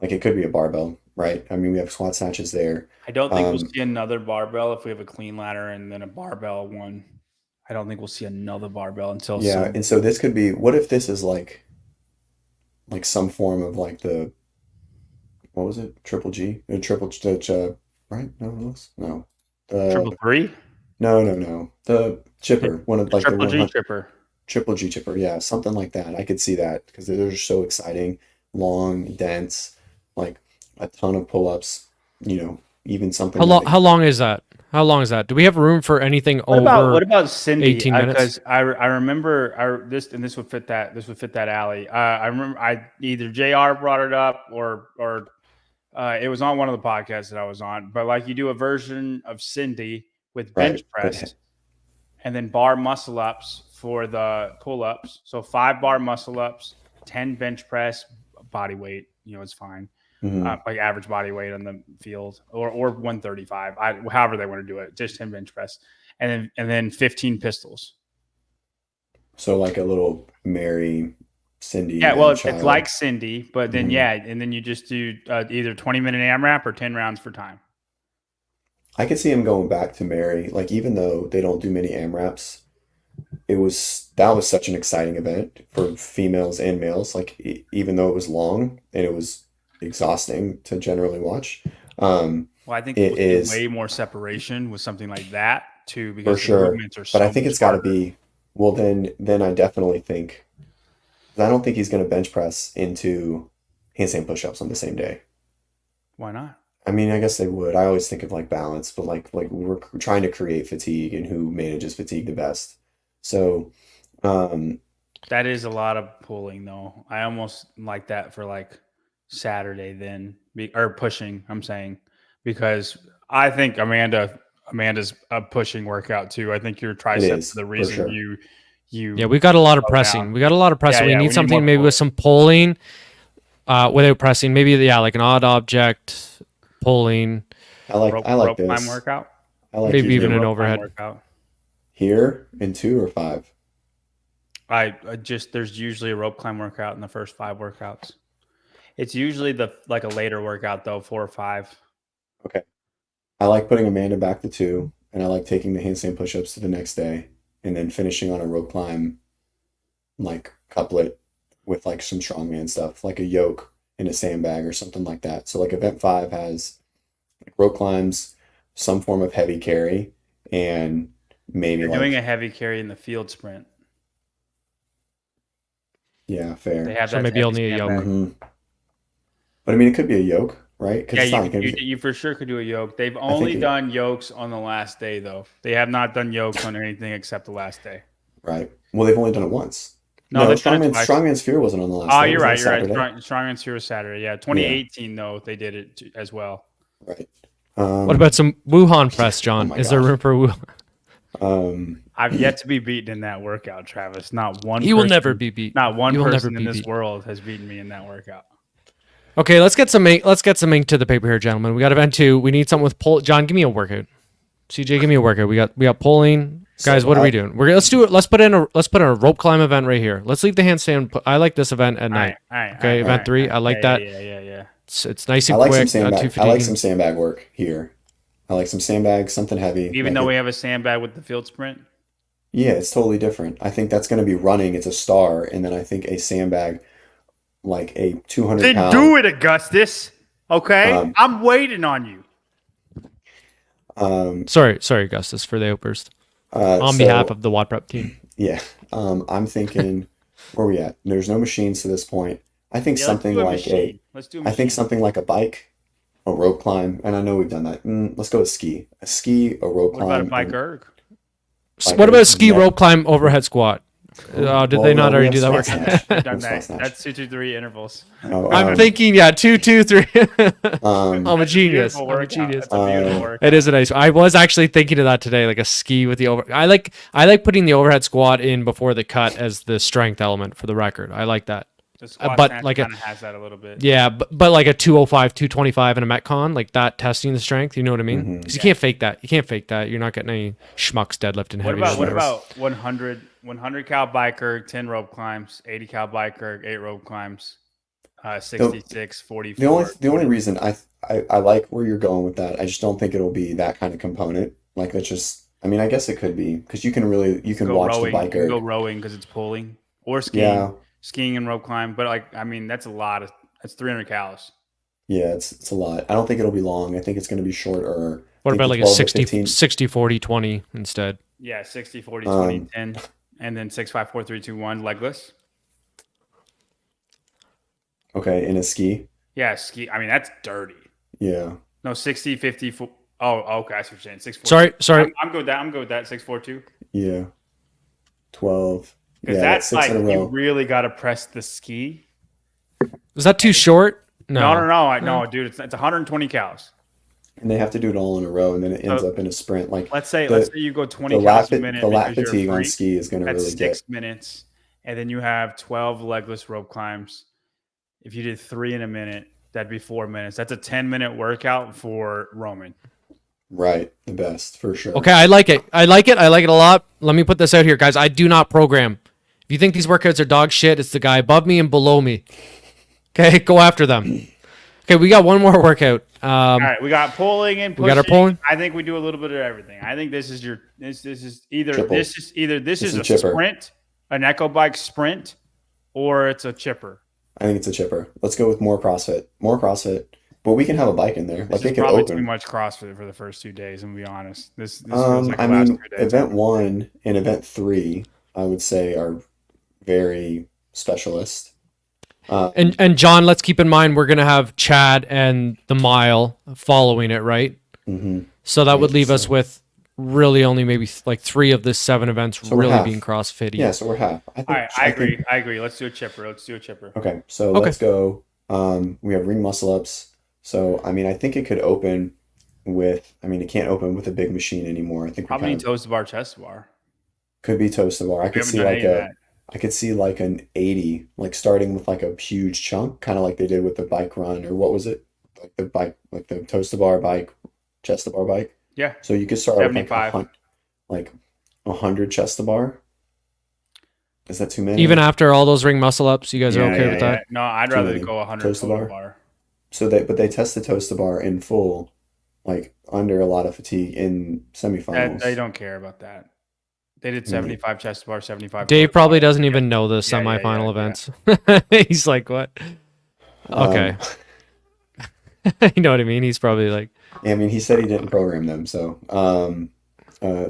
Speaker 1: like it could be a barbell, right? I mean, we have squat snatches there.
Speaker 3: I don't think we'll
Speaker 1: Um,
Speaker 3: see another barbell if we have a clean ladder and then a barbell one. I don't think we'll see another barbell until
Speaker 1: yeah,
Speaker 3: some.
Speaker 1: and so this could be, what if this is like some form of like the, what was it? Triple G? Right? No, it was no. The
Speaker 3: Triple three?
Speaker 1: no. The chipper, one of
Speaker 3: The
Speaker 1: like the
Speaker 3: triple G
Speaker 1: 100
Speaker 3: tripper.
Speaker 1: triple G chipper. Yeah, something like that. I could see that because they're just so exciting, long, dense, like a ton of pull-ups, even something
Speaker 2: How long?
Speaker 1: that
Speaker 2: How long is that? How long is that? Do we have room for anything
Speaker 3: What about
Speaker 2: over
Speaker 3: Cindy?
Speaker 2: 18 minutes?
Speaker 3: Because I remember this would fit that alley. I remember either Jr. brought it up or it was on one of the podcasts that I was on. But like you do a version of Cindy with bench
Speaker 1: right, but
Speaker 3: press and then bar muscle ups for the pull ups. So 5 bar muscle ups, 10 bench press, body weight. It's fine.
Speaker 1: mhm.
Speaker 3: Like average body weight on the field, or 135. However they want to do it, just 10 bench press, and then 15 pistols.
Speaker 1: So like a little Mary, Cindy,
Speaker 3: Yeah, well,
Speaker 1: and
Speaker 3: it's
Speaker 1: child.
Speaker 3: like Cindy, but then
Speaker 1: Mhm.
Speaker 3: and then you just do either 20-minute AMRAP or 10 rounds for time.
Speaker 1: I could see him going back to Mary. Like even though they don't do many AMRAPs, that was such an exciting event for females and males. Like even though it was long and it was exhausting to generally watch, um,
Speaker 3: Well, I think
Speaker 1: it
Speaker 3: we'll see
Speaker 1: is
Speaker 3: way more separation with something like that too,
Speaker 1: for
Speaker 3: because the
Speaker 1: sure.
Speaker 3: movements are
Speaker 1: But I
Speaker 3: so
Speaker 1: think
Speaker 3: much
Speaker 1: it's got to
Speaker 3: harder.
Speaker 1: be, well, then I definitely think, 'cause I don't think he's going to bench press into handstand push-ups on the same day.
Speaker 3: Why not?
Speaker 1: I mean, I guess they would. I always think of like balance, but like we're trying to create fatigue and who manages fatigue the best. So, um,
Speaker 3: That is a lot of pulling, though. I almost like that for like Saturday then, or pushing. I'm saying because I think Amanda's a pushing workout too. I think your
Speaker 1: it
Speaker 3: tricep for
Speaker 1: is
Speaker 3: the
Speaker 1: for
Speaker 3: reason
Speaker 1: sure.
Speaker 2: Yeah,
Speaker 3: you
Speaker 2: we got a lot of
Speaker 3: slow
Speaker 2: pressing.
Speaker 3: down.
Speaker 2: We got a lot of pressing. We
Speaker 3: Yeah.
Speaker 2: need
Speaker 3: We need more
Speaker 2: something maybe
Speaker 3: pulling.
Speaker 2: with some polling, without pressing. Maybe like an odd object pulling,
Speaker 1: I like
Speaker 3: Rope climb
Speaker 1: this.
Speaker 3: workout.
Speaker 1: I like
Speaker 2: maybe
Speaker 3: Usually
Speaker 2: even
Speaker 3: a
Speaker 2: an
Speaker 3: rope climb
Speaker 2: overhead.
Speaker 3: workout.
Speaker 1: here in 2 or 5.
Speaker 3: I just there's usually a rope climb workout in the first 5 workouts. It's usually like a later workout though, 4 or 5.
Speaker 1: Okay. I like putting Amanda back to 2, and I like taking the handstand push-ups to the next day, and then finishing on a rope climb like couplet with like some strongman stuff, like a yoke and a sandbag or something like that. So like event 5 has like rope climbs, some form of heavy carry, and maybe
Speaker 3: You're doing a
Speaker 1: like,
Speaker 3: heavy carry in the field sprint.
Speaker 1: yeah,
Speaker 3: They
Speaker 1: fair.
Speaker 3: have
Speaker 2: So
Speaker 3: that
Speaker 2: maybe you'll
Speaker 3: heavy
Speaker 2: need a yoke.
Speaker 3: sandbag.
Speaker 1: Hmm. But I mean, it could be a yoke, right? Because
Speaker 3: Yeah,
Speaker 1: it's not
Speaker 3: you,
Speaker 1: going to
Speaker 3: you
Speaker 1: be.
Speaker 3: you for sure could do a yoke. They've
Speaker 1: think
Speaker 3: only
Speaker 1: it-
Speaker 3: done yokes on the last day, though. They have not done yokes on anything except the last day.
Speaker 1: Right. Well, they've only done it once.
Speaker 3: No,
Speaker 1: No,
Speaker 3: they've done it twice.
Speaker 1: Strongman Sphere wasn't on the last
Speaker 3: Oh,
Speaker 1: day. It
Speaker 3: you're
Speaker 1: was on
Speaker 3: right. You're right.
Speaker 1: Saturday.
Speaker 3: Strong and Sphere was Saturday. Yeah, 2018 though they did it as well.
Speaker 1: Right.
Speaker 2: What about some Wuhan press, John?
Speaker 1: my
Speaker 2: Is there
Speaker 1: gosh.
Speaker 2: room for Wuhan?
Speaker 3: I've yet to be beaten in that workout, Travis. Not one.
Speaker 2: He will
Speaker 3: person-
Speaker 2: never be beat.
Speaker 3: Not one
Speaker 2: He will never
Speaker 3: person in
Speaker 2: be
Speaker 3: this
Speaker 2: beat.
Speaker 3: world has beaten me in that workout.
Speaker 2: Okay, let's get some ink to the paper here, gentlemen. We got event 2. We need something with pull. John, give me a workout. CJ, give me a workout. We got pulling. Guys,
Speaker 1: So
Speaker 2: what are we doing? Let's do it. Let's put in a rope climb event right here. Let's leave the handstand. I like this event at night.
Speaker 3: All right.
Speaker 2: Okay, event 3. I like that.
Speaker 3: Yeah.
Speaker 2: It's nice
Speaker 1: I
Speaker 2: and
Speaker 1: like
Speaker 2: quick.
Speaker 1: some
Speaker 2: Not too
Speaker 1: sandbag. I like
Speaker 2: fatiguing.
Speaker 1: some sandbag work here. I like some sandbags, something heavy.
Speaker 3: Even
Speaker 1: like
Speaker 3: though
Speaker 1: it-
Speaker 3: we have a sandbag with the field sprint.
Speaker 1: Yeah, it's totally different. I think that's going to be running. It's a star, and then I think a sandbag, like a 200
Speaker 3: Then
Speaker 1: pound.
Speaker 3: do it, Augustus. Okay, I'm waiting on you.
Speaker 2: Sorry, Augustus, for the outburst. On behalf of the WODprep team.
Speaker 1: Yeah, I'm thinking, where are we at? There's no machines to this point. I think
Speaker 3: Yeah,
Speaker 1: something like a.
Speaker 3: Let's do a
Speaker 1: I
Speaker 3: machine.
Speaker 1: think something like a bike, a rope climb, and I know we've done that. Let's go with ski. A ski, a rope
Speaker 3: What
Speaker 1: climb.
Speaker 3: about a bike
Speaker 1: and-
Speaker 3: erg?
Speaker 2: What about a ski
Speaker 1: Yeah.
Speaker 2: rope climb overhead squat? Did
Speaker 1: Well,
Speaker 2: they not
Speaker 1: we
Speaker 2: already
Speaker 1: have
Speaker 2: do that work?
Speaker 1: squat snatch. We
Speaker 3: Done
Speaker 1: have squat
Speaker 3: that.
Speaker 1: snatch.
Speaker 3: That's 2, 2, 3 intervals.
Speaker 1: Oh,
Speaker 2: I'm thinking, 2, 2, 3.
Speaker 1: Um,
Speaker 2: I'm a genius.
Speaker 3: Beautiful
Speaker 2: I'm a
Speaker 3: workout.
Speaker 2: genius.
Speaker 3: That's a beautiful workout.
Speaker 2: It is a nice. I was actually thinking of that today, like a ski with the over. I like putting the overhead squat in before the cut as the strength element for the record. I like that.
Speaker 3: The squat
Speaker 2: but
Speaker 3: snatch
Speaker 2: like a-
Speaker 3: kind of has that a little bit.
Speaker 2: Yeah, but like a 205, 225 in a Metcon, like that testing the strength. You know what I mean? Because you can't fake that. You can't fake that. You're not getting any schmucks deadlifting
Speaker 3: What
Speaker 2: heavy.
Speaker 3: about
Speaker 2: or
Speaker 3: what
Speaker 2: whatever.
Speaker 3: about 100 cal bike erg, 10 rope climbs, 80 cal bike erg, 8 rope climbs, 66, 44.
Speaker 1: the only reason I like where you're going with that, I just don't think it'll be that kind of component. Like that's just. I mean, I guess it could be because you can
Speaker 3: Go
Speaker 1: watch
Speaker 3: rowing.
Speaker 1: the bike
Speaker 3: You can go
Speaker 1: erg.
Speaker 3: rowing because it's pulling or skiing.
Speaker 1: Yeah,
Speaker 3: Skiing and rope climb, but like I mean that's a lot of that's 300 calories.
Speaker 1: yeah, it's a lot. I don't think it'll be long. I think it's going to be shorter.
Speaker 2: What about like a
Speaker 1: 60,
Speaker 2: 60, 40, 20 instead?
Speaker 3: Yeah, 60, 40, 20,
Speaker 1: Um,
Speaker 3: 10, and then 6, 5, 4, 3, 2, 1 legless.
Speaker 1: Okay, in a ski.
Speaker 3: Yeah, ski. I mean that's dirty.
Speaker 1: Yeah.
Speaker 3: No, 60, 50. Oh, okay. I see what you're saying. 6, 4.
Speaker 2: Sorry.
Speaker 3: I'm good with that. I'm good with that. 6, 4, 2.
Speaker 1: Yeah. 12.
Speaker 3: Because
Speaker 1: Yeah,
Speaker 3: that's
Speaker 1: 6
Speaker 3: like
Speaker 1: in a
Speaker 3: you
Speaker 1: row.
Speaker 3: really got to press the ski.
Speaker 2: Is that too short?
Speaker 3: No. No, dude. It's 120 cows.
Speaker 1: And they have to do it all in a row, and then it ends
Speaker 3: So,
Speaker 1: up in a sprint. Like
Speaker 3: Let's say you go 20
Speaker 1: the lap
Speaker 3: cows a minute.
Speaker 1: the lap
Speaker 3: because you're a
Speaker 1: fatigue on
Speaker 3: freak.
Speaker 1: ski is going to
Speaker 3: That's
Speaker 1: really
Speaker 3: 6
Speaker 1: get.
Speaker 3: minutes, and then you have 12 legless rope climbs. If you did 3 in a minute, that'd be 4 minutes. That's a 10-minute workout for Roman.
Speaker 1: Right, the best for sure.
Speaker 2: Okay, I like it. I like it a lot. Let me put this out here, guys. I do not program. If you think these workouts are dog shit, it's the guy above me and below me. Okay, go after them. Okay, we got one more workout.
Speaker 3: All right, we got pulling and pushing.
Speaker 2: We got our pulling?
Speaker 3: I think we do a little bit of everything. I think this is either
Speaker 1: Triple.
Speaker 3: this is
Speaker 1: a
Speaker 3: a
Speaker 1: chipper.
Speaker 3: sprint, an echo bike sprint, or it's a chipper.
Speaker 1: I think it's a chipper. Let's go with more CrossFit. More CrossFit. But we can have a bike in there. Like
Speaker 3: This
Speaker 1: they
Speaker 3: is
Speaker 1: can
Speaker 3: probably
Speaker 1: open.
Speaker 3: too much CrossFit for the first 2 days. I'm gonna be honest. This feels like
Speaker 1: I
Speaker 3: the last
Speaker 1: mean,
Speaker 3: 2 days.
Speaker 1: event 1 and event 3, I would say are very specialist.
Speaker 2: And John, let's keep in mind we're gonna have Chad and the mile following it, right?
Speaker 1: hmm
Speaker 2: So that would leave us
Speaker 1: So-
Speaker 2: with really only maybe like 3 of the 7 events
Speaker 1: So we're
Speaker 2: really
Speaker 1: half.
Speaker 2: being CrossFitty.
Speaker 1: Yeah, so we're half. I think,
Speaker 3: All right, I
Speaker 1: think-
Speaker 3: agree. Let's do a chipper.
Speaker 1: Okay, so
Speaker 2: Okay.
Speaker 1: let's go. We have ring muscle ups. So I mean, I think it could open with. I mean, it can't open with a big machine anymore. I think we
Speaker 3: Probably
Speaker 1: kind
Speaker 3: need
Speaker 1: of
Speaker 3: toes to bar, chest to bar.
Speaker 1: could be toes to bar. I
Speaker 3: We
Speaker 1: could
Speaker 3: haven't
Speaker 1: see
Speaker 3: done
Speaker 1: like
Speaker 3: any of
Speaker 1: a.
Speaker 3: that.
Speaker 1: I could see like an 80, like starting with like a huge chunk, kind of like they did with the bike run, or what was it? Like the bike, like the toes to bar bike, chest to bar bike.
Speaker 3: Yeah,
Speaker 1: So you could start with
Speaker 3: 75.
Speaker 1: like 100 chest to bar. Is that too many?
Speaker 2: Even after all those ring muscle ups, you guys are okay with that?
Speaker 3: No, I'd
Speaker 1: Too
Speaker 3: rather
Speaker 1: many.
Speaker 3: go 100
Speaker 1: Toes to
Speaker 3: total
Speaker 1: bar?
Speaker 3: bar.
Speaker 1: So but they test the toes to bar in full, like under a lot of fatigue in semifinals.
Speaker 3: They don't care about that. They did 75 chest to bar, 75.
Speaker 2: Dave
Speaker 3: total
Speaker 2: probably
Speaker 3: bar.
Speaker 2: doesn't even know the
Speaker 3: Yeah, yeah,
Speaker 2: semifinal
Speaker 3: yeah.
Speaker 2: events. He's like, what? Okay. You know what I mean? He's probably like,
Speaker 1: I mean, he said he didn't program them, so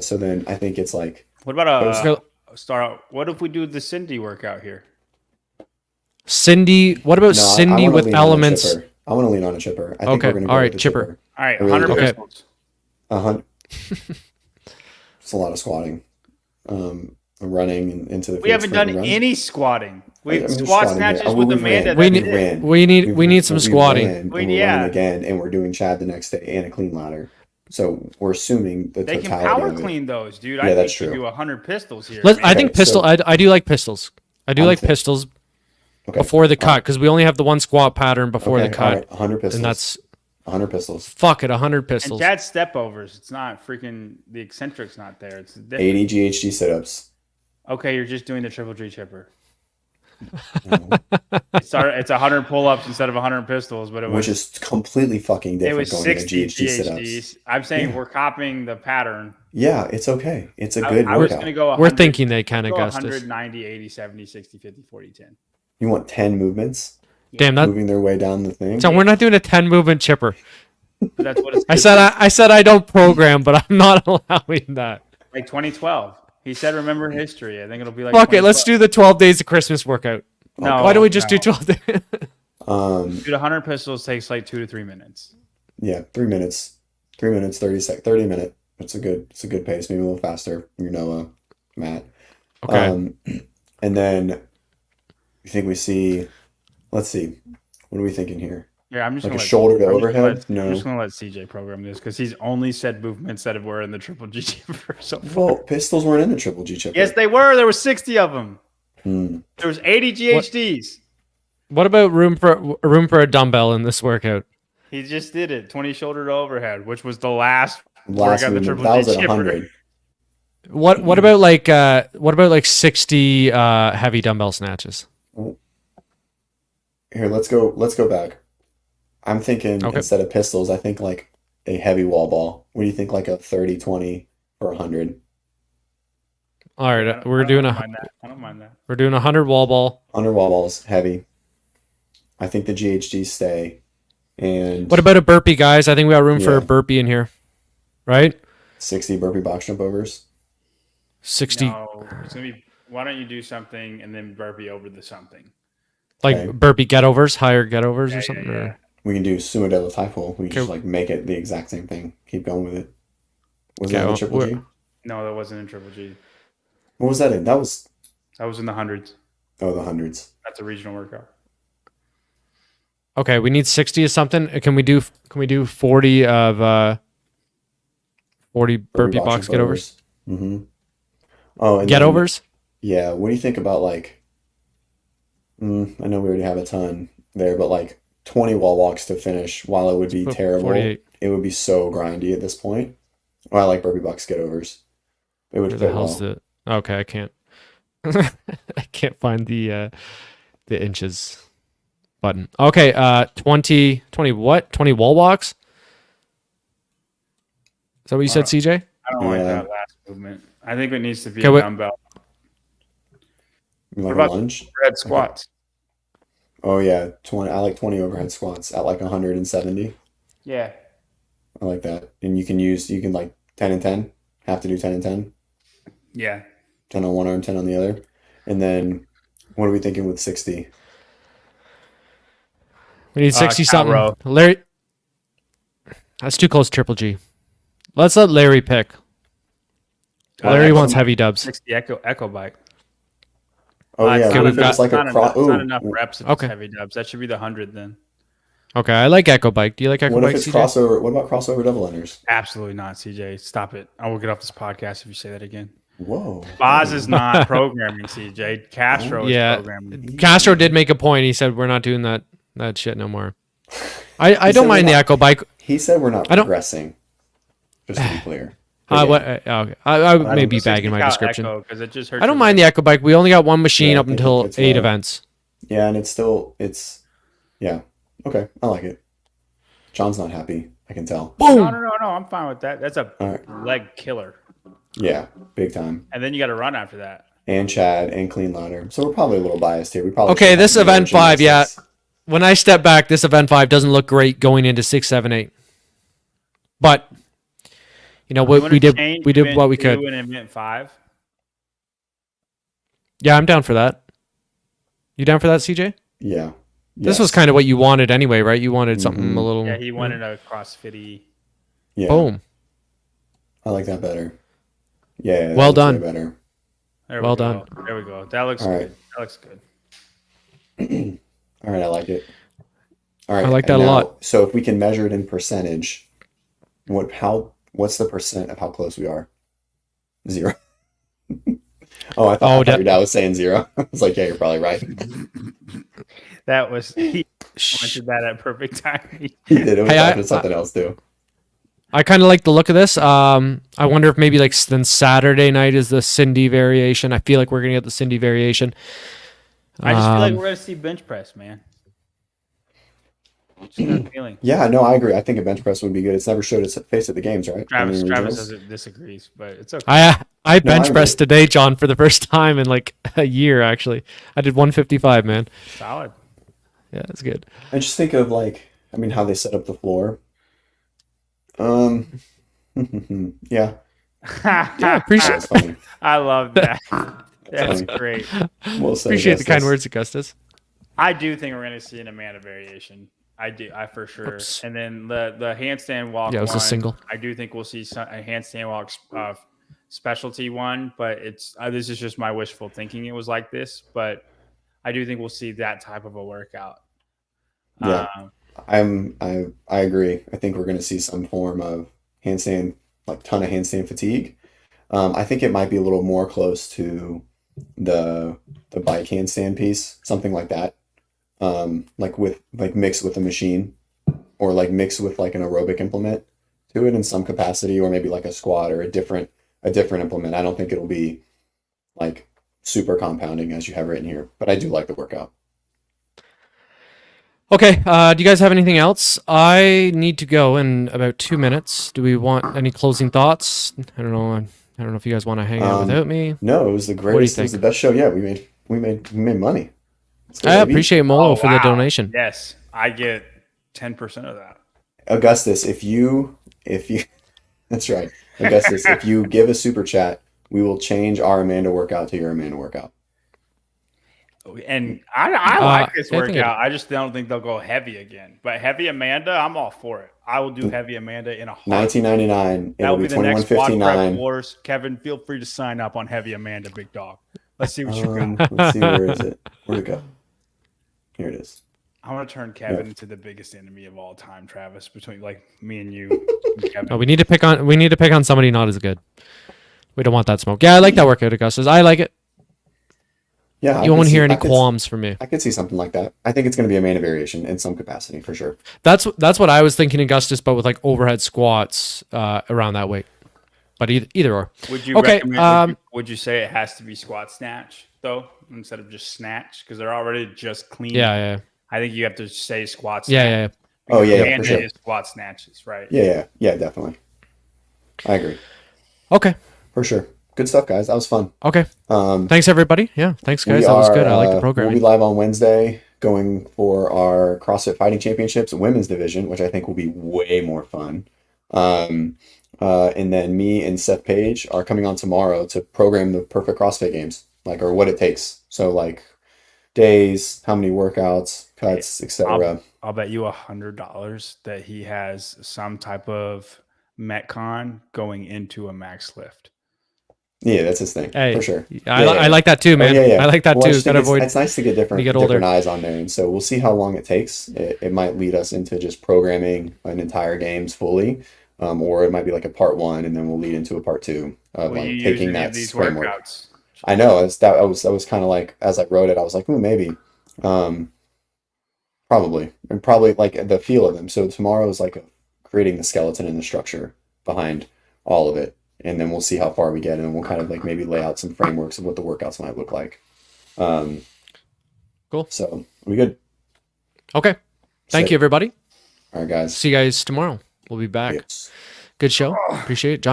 Speaker 1: so then I think it's like
Speaker 3: What about
Speaker 2: So-
Speaker 3: start? What if we do the Cindy workout here?
Speaker 2: Cindy. What about
Speaker 1: no, I
Speaker 2: Cindy
Speaker 1: wanna
Speaker 2: with
Speaker 1: lean on the
Speaker 2: elements?
Speaker 1: chipper. I want to lean on a chipper. I think
Speaker 2: Okay,
Speaker 1: we're going to
Speaker 2: all
Speaker 1: go
Speaker 2: right,
Speaker 1: with the
Speaker 2: chipper.
Speaker 1: chipper.
Speaker 3: All right,
Speaker 1: I really
Speaker 3: 100
Speaker 1: do.
Speaker 2: Okay.
Speaker 3: pistols.
Speaker 1: 100. It's a lot of squatting. I'm running into the
Speaker 3: We haven't
Speaker 1: sprint
Speaker 3: done
Speaker 1: and run.
Speaker 3: any squatting. We've
Speaker 1: I'm just
Speaker 3: squat
Speaker 1: squatting here.
Speaker 3: snatches
Speaker 1: Well,
Speaker 3: with
Speaker 1: we
Speaker 3: Amanda.
Speaker 1: ran.
Speaker 2: We
Speaker 3: That's
Speaker 2: need-
Speaker 3: it.
Speaker 2: We need some squatting.
Speaker 1: Ran, and
Speaker 3: We-
Speaker 1: we're
Speaker 3: yeah.
Speaker 1: running again, and we're doing Chad the next day and a clean ladder. So we're assuming the
Speaker 3: They can
Speaker 1: totality
Speaker 3: power
Speaker 1: of it.
Speaker 3: clean those, dude.
Speaker 1: Yeah,
Speaker 3: I
Speaker 1: that's
Speaker 3: think you
Speaker 1: true.
Speaker 3: do 100 pistols here.
Speaker 2: Let
Speaker 3: man.
Speaker 2: I think
Speaker 1: Okay,
Speaker 2: pistol.
Speaker 1: so-
Speaker 2: I do like pistols. I do
Speaker 1: I'm
Speaker 2: like
Speaker 1: thi-
Speaker 2: pistols
Speaker 1: Okay.
Speaker 2: before the
Speaker 1: all
Speaker 2: cut
Speaker 1: right,
Speaker 2: because we only have the one squat pattern before
Speaker 1: okay,
Speaker 2: the
Speaker 1: all
Speaker 2: cut,
Speaker 1: right, 100 pistols.
Speaker 2: and that's
Speaker 1: 100 pistols.
Speaker 2: fuck it, 100
Speaker 3: And
Speaker 2: pistols.
Speaker 3: Chad's step overs. It's not freaking the eccentric's not there. It's different.
Speaker 1: 80 GHD sit-ups.
Speaker 3: Okay, you're just doing the triple G chipper.
Speaker 1: No,
Speaker 3: It's 100 pull-ups instead of 100 pistols, but it
Speaker 1: which
Speaker 3: was
Speaker 1: is completely fucking
Speaker 3: it
Speaker 1: different
Speaker 3: was
Speaker 1: going to
Speaker 3: 60
Speaker 1: GHD sit-ups.
Speaker 3: GHDs. I'm saying
Speaker 1: Yeah.
Speaker 3: we're copying the pattern.
Speaker 1: Yeah, it's okay. It's a good
Speaker 3: I was
Speaker 1: workout.
Speaker 3: going to go 100,
Speaker 2: We're thinking they kind of
Speaker 3: go
Speaker 2: guessed
Speaker 3: 100,
Speaker 2: us.
Speaker 3: 90, 80, 70, 60, 50, 40, 10.
Speaker 1: You want 10 movements,
Speaker 2: Damn that.
Speaker 1: moving their way down the thing.
Speaker 2: So we're not doing a 10 movement chipper.
Speaker 3: But that's what it's
Speaker 2: I said I don't program, but I'm not allowing that.
Speaker 3: like 2012. He said, "Remember history." I think it'll be like.
Speaker 2: Fuck it, let's
Speaker 3: 2012.
Speaker 2: do the 12 days of Christmas workout.
Speaker 3: No,
Speaker 2: Why don't we just
Speaker 3: no.
Speaker 2: do 12 days?
Speaker 3: Dude, 100 pistols takes like 2 to 3 minutes.
Speaker 1: Yeah, 3 minutes. 3 minutes, 30 minute. It's a good pace, maybe a little faster. You know, Matt.
Speaker 2: Okay.
Speaker 1: And then you think we see, let's see, what are we thinking here?
Speaker 3: Yeah, I'm just
Speaker 1: Like
Speaker 3: gonna
Speaker 1: a shoulder to overhead?
Speaker 3: I'm
Speaker 1: No.
Speaker 3: just gonna let CJ program this because he's only said movements that were in the triple G chipper so far.
Speaker 1: Well, pistols weren't in the triple G chipper.
Speaker 3: Yes, they were. There were 60 of them.
Speaker 1: Hmm.
Speaker 3: There was 80 GHDs.
Speaker 2: What about room for a dumbbell in this workout?
Speaker 3: He just did it. 20 shoulder to overhead, which was the last
Speaker 1: Last
Speaker 3: workout the
Speaker 1: movement,
Speaker 3: triple
Speaker 1: that was
Speaker 3: G
Speaker 1: at
Speaker 3: chipper.
Speaker 1: 100.
Speaker 2: What about like 60 heavy dumbbell snatches?
Speaker 1: Here, let's go back. I'm thinking
Speaker 2: Okay.
Speaker 1: instead of pistols, I think like a heavy wall ball. What do you think, like a 30, 20, or 100?
Speaker 2: All right, we're doing
Speaker 3: I
Speaker 2: a
Speaker 3: don't mind that.
Speaker 2: we're doing 100 wall ball.
Speaker 1: 100 wall balls, heavy. I think the GHDs stay. And
Speaker 2: What about a burpee, guys? I think we got room for
Speaker 1: Yeah.
Speaker 2: a burpee in here, right?
Speaker 1: 60 burpee box jump overs?
Speaker 2: 60
Speaker 3: No, it's gonna be. Why don't you do something and then burpee over the something?
Speaker 2: like
Speaker 1: Okay.
Speaker 2: burpee get overs, higher get overs
Speaker 3: Yeah,
Speaker 2: or something.
Speaker 3: yeah, yeah.
Speaker 2: Or-
Speaker 1: We can do sumo deadlift high pull. We can just
Speaker 2: Okay.
Speaker 1: like make it the exact same thing. Keep going with it. Was
Speaker 2: Okay,
Speaker 1: that in
Speaker 2: well,
Speaker 1: triple G?
Speaker 3: No, that wasn't in triple G.
Speaker 1: What was that in? That was
Speaker 3: That was in the hundreds.
Speaker 1: the hundreds.
Speaker 3: That's a regional workout.
Speaker 2: Okay, we need 60 of something. Can we do 40 of 40 burpee box get overs?
Speaker 1: Mm-hmm. Oh, and
Speaker 2: Get
Speaker 1: then-
Speaker 2: overs?
Speaker 1: Yeah. What do you think about like? I know we already have a ton there, but like 20 wall walks to finish. While it would be
Speaker 2: Put
Speaker 1: terrible,
Speaker 2: 48.
Speaker 1: it would be so grindy at this point. Well, I like burpee box get overs. It would
Speaker 2: Where the
Speaker 1: fit
Speaker 2: hell's
Speaker 1: well.
Speaker 2: the? Okay, I can't. I can't find the inches button. Okay, 20 what? 20 wall walks? Is that what you said, CJ?
Speaker 3: I don't like
Speaker 1: Yeah.
Speaker 3: that last movement. I think it needs to be
Speaker 2: Okay,
Speaker 3: a
Speaker 2: wait.
Speaker 3: dumbbell.
Speaker 1: Like a
Speaker 3: about-
Speaker 1: lunge.
Speaker 3: Overhead squats.
Speaker 1: Oh yeah, 20. I like 20 overhead squats at like 170.
Speaker 3: Yeah.
Speaker 1: I like that. And you can like 10 and 10. Have to do 10 and 10.
Speaker 3: Yeah.
Speaker 1: 10 on one arm, 10 on the other. And then what are we thinking with 60?
Speaker 2: We need 60
Speaker 3: cow
Speaker 2: something.
Speaker 3: row.
Speaker 2: Larry, that's too close to triple G. Let's let Larry pick. Larry wants heavy dubs.
Speaker 3: 60 echo bike.
Speaker 1: Oh yeah,
Speaker 2: okay,
Speaker 1: what
Speaker 2: we've
Speaker 1: if it was
Speaker 2: got-
Speaker 1: like
Speaker 3: not
Speaker 1: a
Speaker 3: enough,
Speaker 1: cross?
Speaker 3: not enough reps of
Speaker 2: Okay.
Speaker 3: heavy dubs. That should be the 100 then.
Speaker 2: Okay, I like Echo Bike. Do you like Echo
Speaker 1: What
Speaker 2: Bike,
Speaker 1: if it's
Speaker 2: CJ?
Speaker 1: crossover? What about crossover double unders?
Speaker 3: Absolutely not, CJ. Stop it. I will get off this podcast if you say that again.
Speaker 1: Whoa.
Speaker 3: Boz is not programming, CJ. Castro
Speaker 2: Yeah.
Speaker 3: is programming.
Speaker 2: Castro did make a point. He said we're not doing that shit no more. I
Speaker 1: He
Speaker 2: don't
Speaker 1: said
Speaker 2: mind
Speaker 1: we're
Speaker 2: the
Speaker 1: not-
Speaker 2: Echo Bike.
Speaker 1: He said we're not
Speaker 2: I don't-
Speaker 1: progressing. Just to be clear. But yeah.
Speaker 2: What? Okay. I may be bagging my description.
Speaker 3: Because it just hurts
Speaker 2: I don't
Speaker 3: your
Speaker 2: mind the Echo Bike. We only got one machine
Speaker 1: Yeah,
Speaker 2: up
Speaker 1: I think
Speaker 2: until
Speaker 1: it fits
Speaker 2: 8
Speaker 1: well.
Speaker 2: events.
Speaker 1: Yeah, and yeah. Okay, I like it. John's not happy. I can tell.
Speaker 2: Boom.
Speaker 3: No. I'm fine with that. That's a
Speaker 1: All right.
Speaker 3: leg killer.
Speaker 1: Yeah, big time.
Speaker 3: And then you got to run after that.
Speaker 1: And Chad and clean ladder. So we're probably a little biased here. We probably
Speaker 2: Okay,
Speaker 1: should
Speaker 2: this
Speaker 1: have more
Speaker 2: event 5, yeah.
Speaker 1: gymnastics.
Speaker 2: When I step back, this event 5 doesn't look great going into 6, 7, 8. But you know
Speaker 3: You
Speaker 2: what
Speaker 3: wanna
Speaker 2: we did.
Speaker 3: change
Speaker 2: We did
Speaker 3: event
Speaker 2: what we
Speaker 3: 2
Speaker 2: could.
Speaker 3: and event 5.
Speaker 2: Yeah, I'm down for that. You down for that, CJ?
Speaker 1: Yeah.
Speaker 2: This was
Speaker 1: Yes.
Speaker 2: kind of what you wanted anyway, right? You wanted something a
Speaker 1: Mhm.
Speaker 2: little.
Speaker 3: Yeah, he wanted a CrossFit-y.
Speaker 1: Yeah,
Speaker 2: Boom.
Speaker 1: I like that better. Yeah, that
Speaker 2: Well
Speaker 1: looks way
Speaker 2: done.
Speaker 1: better.
Speaker 3: There
Speaker 2: Well
Speaker 3: we go.
Speaker 2: done.
Speaker 3: There we go. That looks
Speaker 1: All
Speaker 3: good.
Speaker 1: right.
Speaker 3: That looks good.
Speaker 1: All right, I like it. All
Speaker 2: I
Speaker 1: right,
Speaker 2: like
Speaker 1: and
Speaker 2: that a
Speaker 1: now,
Speaker 2: lot.
Speaker 1: so if we can measure it in percentage, what's the percent of how close we are? 0. Oh, I
Speaker 2: Oh,
Speaker 1: thought your dad was saying 0. I was like, yeah, you're probably right.
Speaker 3: That was he
Speaker 2: Shh.
Speaker 3: commented that at perfect timing.
Speaker 1: He did. It was
Speaker 2: Hey,
Speaker 1: talking to something else too.
Speaker 2: I kind of like the look of this. I wonder if maybe like then Saturday night is the Cindy variation. I feel like we're gonna get the Cindy variation.
Speaker 3: I just feel like
Speaker 2: Um,
Speaker 3: we're gonna see bench press, man. Just got a feeling.
Speaker 1: Yeah, no, I agree. I think a bench press would be good. It's never showed its face at the games, right?
Speaker 3: Travis
Speaker 1: Only in regionals.
Speaker 3: doesn't disagrees, but it's okay.
Speaker 2: I
Speaker 1: No, I
Speaker 2: bench pressed
Speaker 1: agree.
Speaker 2: today, John, for the first time in like a year. Actually, I did 155, man.
Speaker 3: Solid.
Speaker 2: Yeah, that's good.
Speaker 1: And just think of how they set up the floor. Um, yeah,
Speaker 2: Yeah, appreciate
Speaker 1: that's funny.
Speaker 3: I love that. That's
Speaker 1: Funny.
Speaker 3: great.
Speaker 1: We'll say
Speaker 2: appreciate the kind
Speaker 1: Augustus.
Speaker 2: words, Augustus.
Speaker 3: I do think we're gonna see an Amanda variation. I do, I for sure.
Speaker 2: Oops.
Speaker 3: And then the handstand walk.
Speaker 2: Yeah, it was a
Speaker 3: one,
Speaker 2: single.
Speaker 3: I do think we'll see a handstand walk specialty one, but it's this is just my wishful thinking. It was like this, but I do think we'll see that type of a workout.
Speaker 1: Yeah.
Speaker 3: Um,
Speaker 1: I agree. I think we're going to see some form of handstand, like ton of handstand fatigue. I think it might be a little more close to the bike handstand piece, something like that. Like mixed with a machine, or like mixed with like an aerobic implement to it in some capacity, or maybe like a squat or a different implement. I don't think it'll be like super compounding as you have written here, but I do like the workout.
Speaker 2: Okay. Do you guys have anything else? I need to go in about 2 minutes. Do we want any closing thoughts? I don't know. I don't know if you guys want to hang out
Speaker 1: Um,
Speaker 2: without me.
Speaker 1: No, it was the
Speaker 2: do you
Speaker 1: greatest. It was
Speaker 2: think?
Speaker 1: the best show. Yeah, we made money. Let's go,
Speaker 2: I
Speaker 1: baby.
Speaker 2: appreciate Molo
Speaker 3: oh,
Speaker 2: for the
Speaker 3: wow.
Speaker 2: donation.
Speaker 3: Yes, I get 10% of that.
Speaker 1: Augustus, if you that's right. Augustus, if you give a super chat, we will change our Amanda workout to your Amanda workout.
Speaker 3: And I like this
Speaker 2: I think
Speaker 3: workout. I just don't think they'll go heavy again. But heavy Amanda, I'm all for it. I will do heavy Amanda in a heartbeat.
Speaker 1: $19.99.
Speaker 3: That
Speaker 1: It'll
Speaker 3: will
Speaker 1: be
Speaker 3: be the next WODprep
Speaker 1: $21.59.
Speaker 3: Wars. Kevin, feel free to sign up on heavy Amanda, big dog. Let's see what you got.
Speaker 1: Let's see, where is it? Where'd it go? Here it is.
Speaker 3: I want to turn Kevin into the biggest enemy of all time, Travis, between like me and you. And Kevin.
Speaker 2: No, we need to pick on somebody not as good. We don't want that smoke. Yeah, I like that workout, Augustus. I like it.
Speaker 1: Yeah,
Speaker 2: You won't hear any qualms from me.
Speaker 1: I could see something like that. I think it's going to be a Amanda variation in some capacity for sure.
Speaker 2: That's what I was thinking, Augustus, but with like overhead squats around that weight. But either or.
Speaker 3: Would you
Speaker 2: Okay,
Speaker 3: recommend? Would you say it has to be squat snatch though, instead of just snatch? Because they're already just clean.
Speaker 2: Yeah.
Speaker 3: I think you have to say squat snatch.
Speaker 2: Yeah.
Speaker 1: Oh, yeah,
Speaker 3: Amanda
Speaker 1: for sure.
Speaker 3: is squat snatches, right?
Speaker 1: Yeah, definitely. I agree.
Speaker 2: Okay.
Speaker 1: For sure. Good stuff, guys. That was fun.
Speaker 2: Okay.
Speaker 1: Um,
Speaker 2: Thanks everybody. Yeah. Thanks guys.
Speaker 1: We
Speaker 2: That was
Speaker 1: are,
Speaker 2: good. I like the
Speaker 1: We'll
Speaker 2: programming.
Speaker 1: be live on Wednesday going for our CrossFit Fighting Championships women's division, which I think will be way more fun. And then me and Seth Page are coming on tomorrow to program the perfect CrossFit games, or what it takes. So days, how many workouts, cuts, etc.
Speaker 3: I'll bet you $100 that he has some type of Metcon going into a max lift.
Speaker 1: Yeah, that's his thing
Speaker 2: Hey,
Speaker 1: for sure.
Speaker 2: I like that too, man.
Speaker 1: Yeah.
Speaker 2: I like that
Speaker 1: Well, I
Speaker 2: too.
Speaker 1: just think
Speaker 2: Gotta avoid.
Speaker 1: it's nice to get different
Speaker 2: get older.
Speaker 1: eyes on there, and so we'll see how long it takes. It might lead us into just programming an entire games fully, or it might be like a part one, and then we'll lead into a part two of
Speaker 3: Will you use
Speaker 1: taking
Speaker 3: any
Speaker 1: that
Speaker 3: of these
Speaker 1: framework.
Speaker 3: workouts?
Speaker 1: I know that was kind of like, as I wrote it, I was like, maybe, probably like the feel of them. So tomorrow is like creating the skeleton and the structure behind all of it. And then we'll see how far we get, and we'll kind of maybe lay out some frameworks of what the workouts might look like.
Speaker 2: Cool.
Speaker 1: So we good.
Speaker 2: Okay. Thank
Speaker 1: Sick.
Speaker 2: you everybody.
Speaker 1: All right, guys.
Speaker 2: See you guys tomorrow. We'll be back.
Speaker 1: Yes.
Speaker 2: Good show. Appreciate it, John.